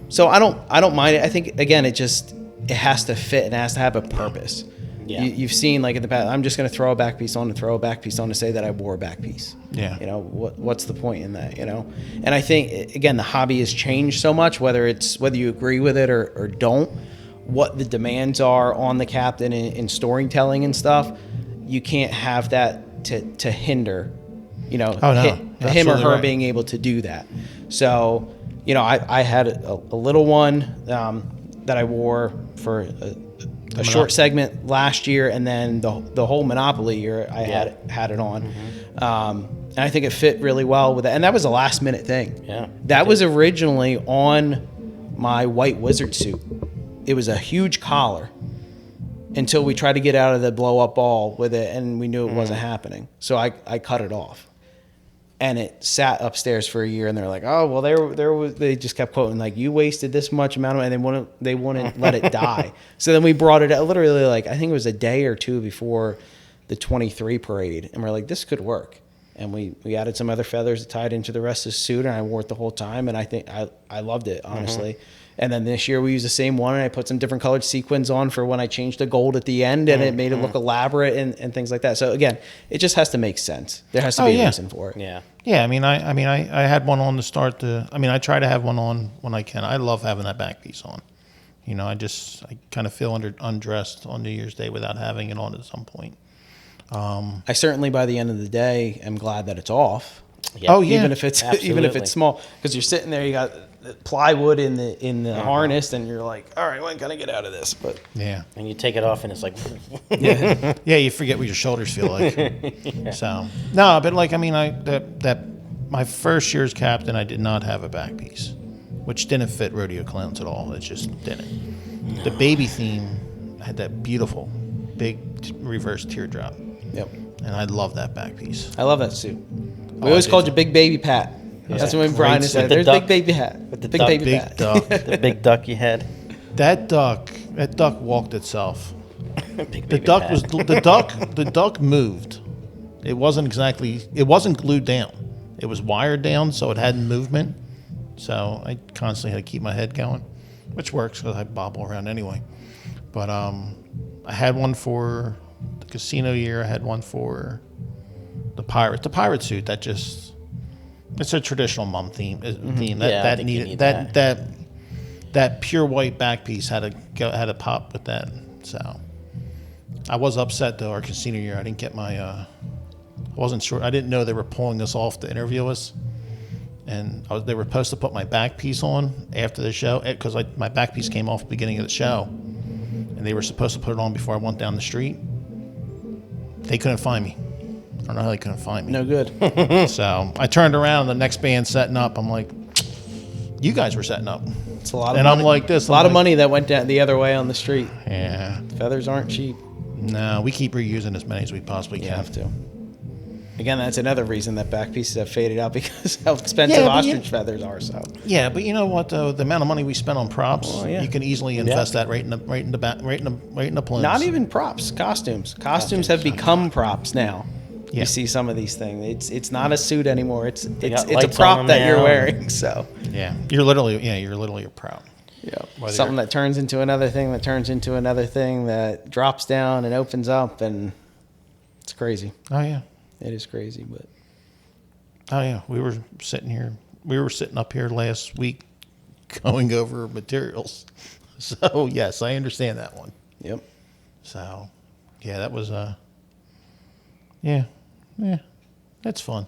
So I don't mind it. I think again, it has to fit and it has to have a purpose. Yeah. You've seen like in the past, I'm just going to throw a back piece on and throw a back piece on to say that I wore a back piece. Yeah. What's the point in that? And I think again, the hobby has changed so much, whether you agree with it or don't, what the demands are on the captain in storytelling and stuff. You can't have that to hinder, him or Absolutely her right. being able to do that. So, I had a little one that I wore for a short segment last year, and then the whole Monopoly year I had it on. And I think it fit really well with it. And that was a last minute thing. Yeah. That was originally on my white wizard suit. It was a huge collar until we tried to get out of the blow up ball with it, and we knew it wasn't happening. So I cut it off. And it sat upstairs for a year, and they're like, "Oh, well, they just kept quoting like, you wasted this much amount of," and they wouldn't let it die. So then we brought it out literally I think it was a day or 2 before the 23 parade, and we're like, this could work. And we added some other feathers that tied into the rest of the suit, and I wore it the whole time, and I think I loved it, honestly. And then this year we used the same one, and I put some different colored sequins on for when I changed the gold at the end, and it made it look elaborate and things like that. So again, it just has to make sense. There has to be a reason for it. Yeah. Yeah, I had one on to start I try to have one on when I can. I love having that back piece on. I kind of feel undressed on New Year's Day without having it on at some point. I certainly, by the end of the day, am glad that it's off. Yeah. Oh, yeah. Even if it's small, because you're sitting there, you got the plywood in the harness, and you're like, all right, when can I get out of this? But Yeah. And you take it off, and it's like, Yeah, you forget what your shoulders feel like. So, no, but my first year's captain, I did not have a back piece, which didn't fit Rodeo Clowns at all. It just didn't. No. The baby theme had that beautiful, big reverse teardrop. Yep. And I love that back piece. I love that suit. We always called you Big Baby Pat. Yeah. That's what Brian said. the There's duck. Big Baby Hat. With the Big duck. Baby Big Pat. duck. the big duck you had. That duck walked itself. Big The baby duck hat. was the duck moved. It wasn't glued down. It was wired down, so it had movement. So I constantly had to keep my head going, which works because I bobble around anyway. But I had one for the casino year. I had one for the pirate. The pirate suit it's a traditional mum theme. I think you need That pure white back piece had to pop with that. So I was upset though. Our casino year, I didn't get my. I wasn't sure. I didn't know they were pulling us off to interview us, and they were supposed to put my back piece on after the show because my back piece came off at the beginning of the show, and they were supposed to put it on before I went down the street. They couldn't find me. I don't know how they couldn't find me. No good. So I turned around, the next band setting up. I'm like, you guys were setting up. It's a lot of And money. I'm like this. A lot of money that went down the other way on the street. Yeah. Feathers aren't cheap. No, we keep reusing as many as we possibly You can. have to. Again, that's another reason that back pieces have faded out because how expensive Yeah, but ostrich feathers are. So Yeah, but you know what though? The amount of money we spend on props, yeah. you can easily invest that right in the plumes. not even props, costumes. Costumes have become props now. Yeah. You see some of these things. It's not a suit anymore. It's got a lights prop on that them you're now. wearing. So Yeah, you're literally a prop. yeah, Whether something you're- that turns into another thing that turns into another thing that drops down and opens up, and it's crazy. Oh yeah, It is crazy, but oh yeah. We were sitting up here last week, going over materials. So yes, I understand that one. yep. So yeah, that was yeah, that's fun.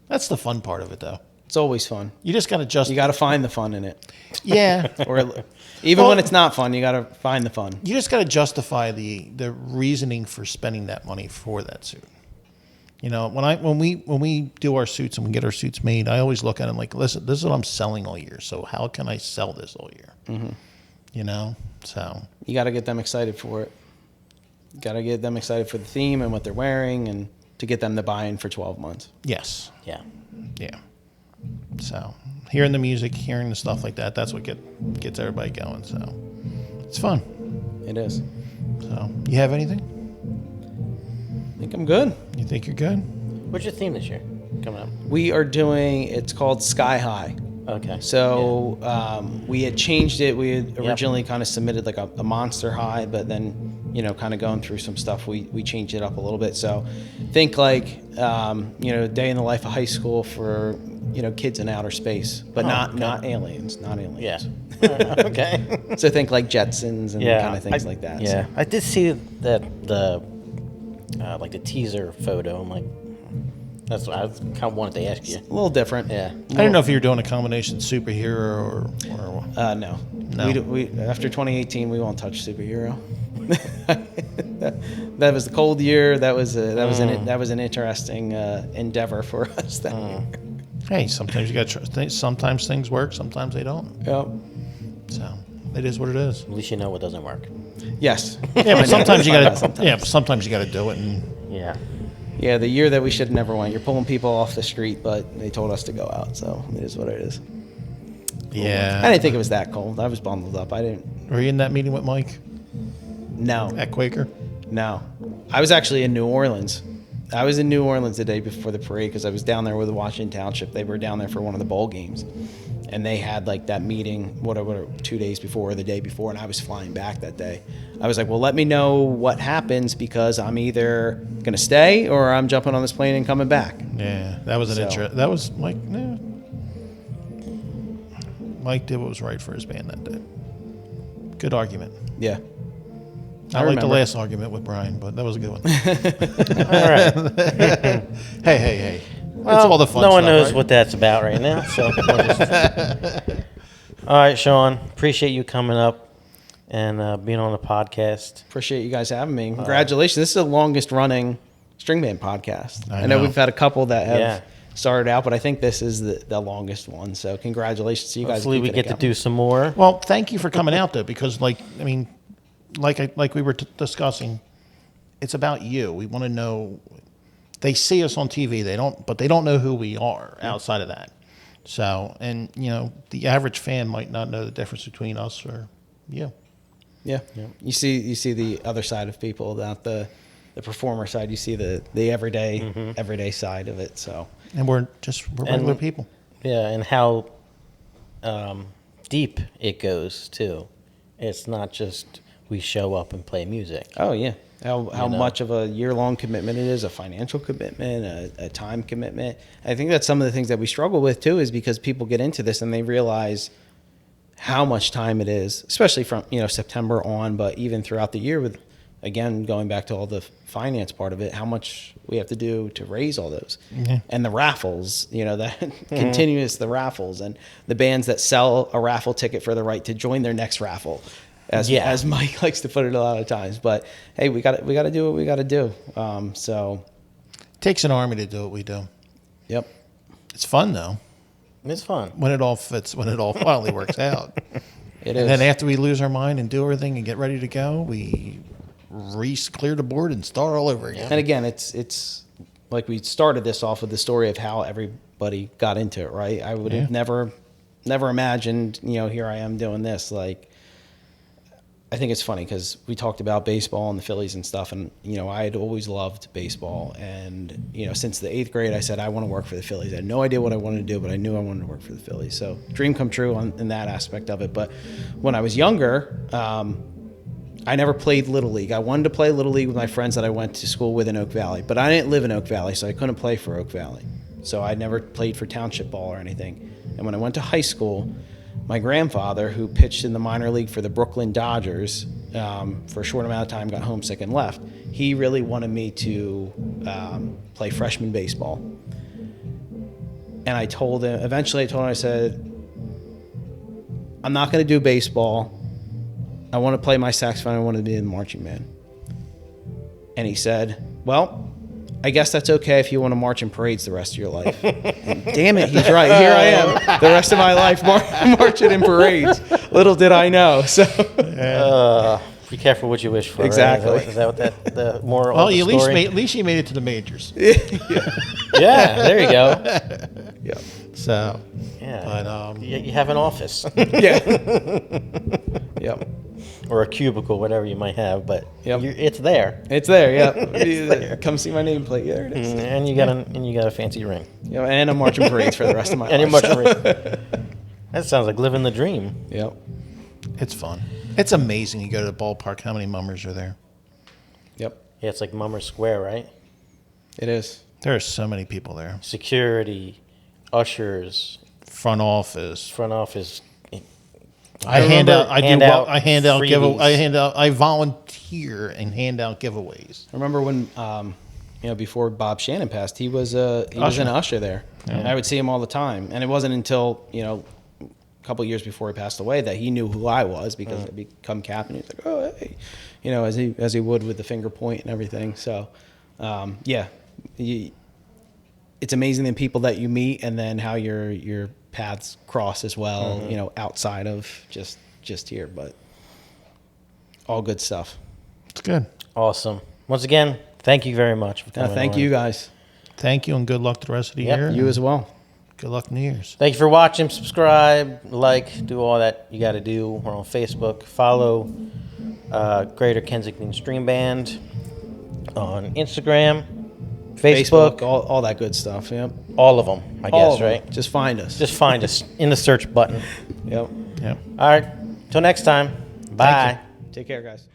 That's the fun part of it though. It's always fun. You just got to just You got to find the fun in it, yeah. or even Well- when it's not fun, you got to find the fun. You just got to justify the reasoning for spending that money for that suit. You know, when we do our suits and we get our suits made, I always look at them like, listen, this is what I'm selling all year. So how can I sell this all year? Mm-hmm. You know, so You got to get them excited for it. You got to get them excited for the theme and what they're wearing, and to get them to buy in for 12 months. yes, Yeah. yeah. So hearing the music, hearing the stuff like that, that's what gets everybody going. So it's fun. It is. So you have anything? I think I'm good. You think you're good? What's your theme this year coming up? We are doing. It's called Sky High. Okay. So we had changed it. We had originally kind of submitted like a monster high, but then, kind of going through some stuff, we changed it up a little bit. So think like, day in the life of high school for, kids in outer space, but not aliens, not aliens. Yeah. Okay. So think like Jetsons and Yeah. kind of things like that. Yeah. So, I did see that the teaser photo. I'm like, that's what I kind of wanted to ask you. a little different. Yeah. I don't know if you're doing a combination superhero or No. No. We after 2018, we won't touch superhero. that was the cold year. That was an interesting endeavor for us. That year. hey, sometimes you got to sometimes things work, sometimes they don't. Yep. So it is what it is. At least you know what doesn't work. Yes. Yeah, but sometimes you got to. Sometimes. Yeah, but sometimes you got to do it. And Yeah. Yeah, the year that we should have never went. You're pulling people off the street, but they told us to go out, so it is what it is. I yeah, didn't think it was that cold. I was bundled up. I didn't. were you in that meeting with Mike No. at Quaker? No. I was actually in New Orleans I was in New Orleans the day before the parade because I was down there with the Washington Township. They were down there for one of the bowl games, and they had like that meeting whatever 2 days before or the day before, and I was flying back that day. I was like, well, let me know what happens because I'm either gonna stay or I'm jumping on this plane and coming back. Yeah, that was an interest. That was Mike. Yeah. Mike did what was right for his band that day. Good argument. Yeah. I like the last argument with Brian, but that was a good one. All right. hey. Well, it's all the fun no one stuff, knows right? what that's about right now. So, all right, Shawn, appreciate you coming up and being on the podcast. Appreciate you guys having me. Congratulations. This is the longest running string band podcast. I I know know. we've had a couple that have Yeah. started out, but I think this is the longest one. So congratulations to you guys. Hopefully, we keeping it get to going. do some more. Well, thank you for coming out though, because like we were discussing, it's about you. We want to know. They see us on TV. But they don't know who we are outside of that. So, and the average fan might not know the difference between us or you. Yeah. You see the other side of people, not the performer side. You see the everyday side of it. So, And we're regular people. Yeah, and how deep it goes too. It's not just we show up and play music. oh yeah, how You know. much of a year-long commitment it is, a financial commitment, a time commitment. I think that's some of the things that we struggle with too, is because people get into this and they realize how much time it is, especially from September on, but even throughout the year with, again, going back to all the finance part of it, how much we have to do to raise all those. And the raffles, that continuous, the raffles and the bands that sell a raffle ticket for the right to join their next raffle, as Mike likes to put it a lot of times. But hey, we got to do what we got to do. So It takes an army to do what we do. yep. It's fun though. It's fun. When it all fits, when it all finally works out. It And is. then after we lose our mind and do everything and get ready to go, we clear the board and start all over again. And again, it's like we started this off with the story of how everybody got into it, right? I would have never imagined, here I am doing this. Like, I think it's funny because we talked about baseball and the Phillies and stuff, and I had always loved baseball, and since the 8th grade, I said I want to work for the Phillies. I had no idea what I wanted to do, but I knew I wanted to work for the Phillies. So dream come true in that aspect of it. But when I was younger, I never played Little League. I wanted to play Little League with my friends that I went to school with in Oak Valley, but I didn't live in Oak Valley, so I couldn't play for Oak Valley. So I never played for township ball or anything. And when I went to high school, my grandfather, who pitched in the minor league for the Brooklyn Dodgers for a short amount of time, got homesick and left. He really wanted me to play freshman baseball. And I told him, I said, I'm not going to do baseball. I want to play my saxophone. I want to be in the marching band. And he said, well, I guess that's okay if you want to march in parades the rest of your life. And damn it, he's right. Here I am, the rest of my life marching in parades. Little did I know. So Be careful what you wish for. Exactly. Right? Is that what the moral Well, of the at story? least you made it to the majors. Yeah, there you go. yeah, So, Yeah, but you have an office yeah, yep. or a cubicle, whatever you might have, but Yep. it's there, It's there. Yeah, there. Come see my nameplate. Yeah, there it is. and you got a fancy ring, Yeah, and I'm marching parades for the rest of my and you're life. marching ring. That sounds like living the dream. Yep. it's fun. It's amazing. You go to the ballpark. How many mummers are there? Yep. Yeah, it's like Mummer Square, right? It is. There are so many people there. Security, ushers, Front office. front office. I hand out. I hand do. out I hand out freebies. I volunteer and hand out giveaways. I remember when, before Bob Shannon passed, he was an usher there. And I would see him all the time. And it wasn't until, a couple of years before he passed away that he knew who I was because I'd become captain. He was like, oh, hey, as he would with the finger point and everything. So, it's amazing the people that you meet and then how your paths cross as well, outside of just here, but all good stuff. It's good. Awesome. Once again, thank you very much for coming. Thank on. you guys. Thank you and good luck the rest of the Yep. year. You as well. Good luck in the years. Thank you for watching. Subscribe, like, do all that you got to do. We're on Facebook. Follow Greater Kensington String Band on Instagram, Facebook. all that good stuff. Yep. All of them, I All guess, of them. right? Just find us. Just find us in the search button. Yep. Yeah. All right. Till next time. Bye. Take care, guys.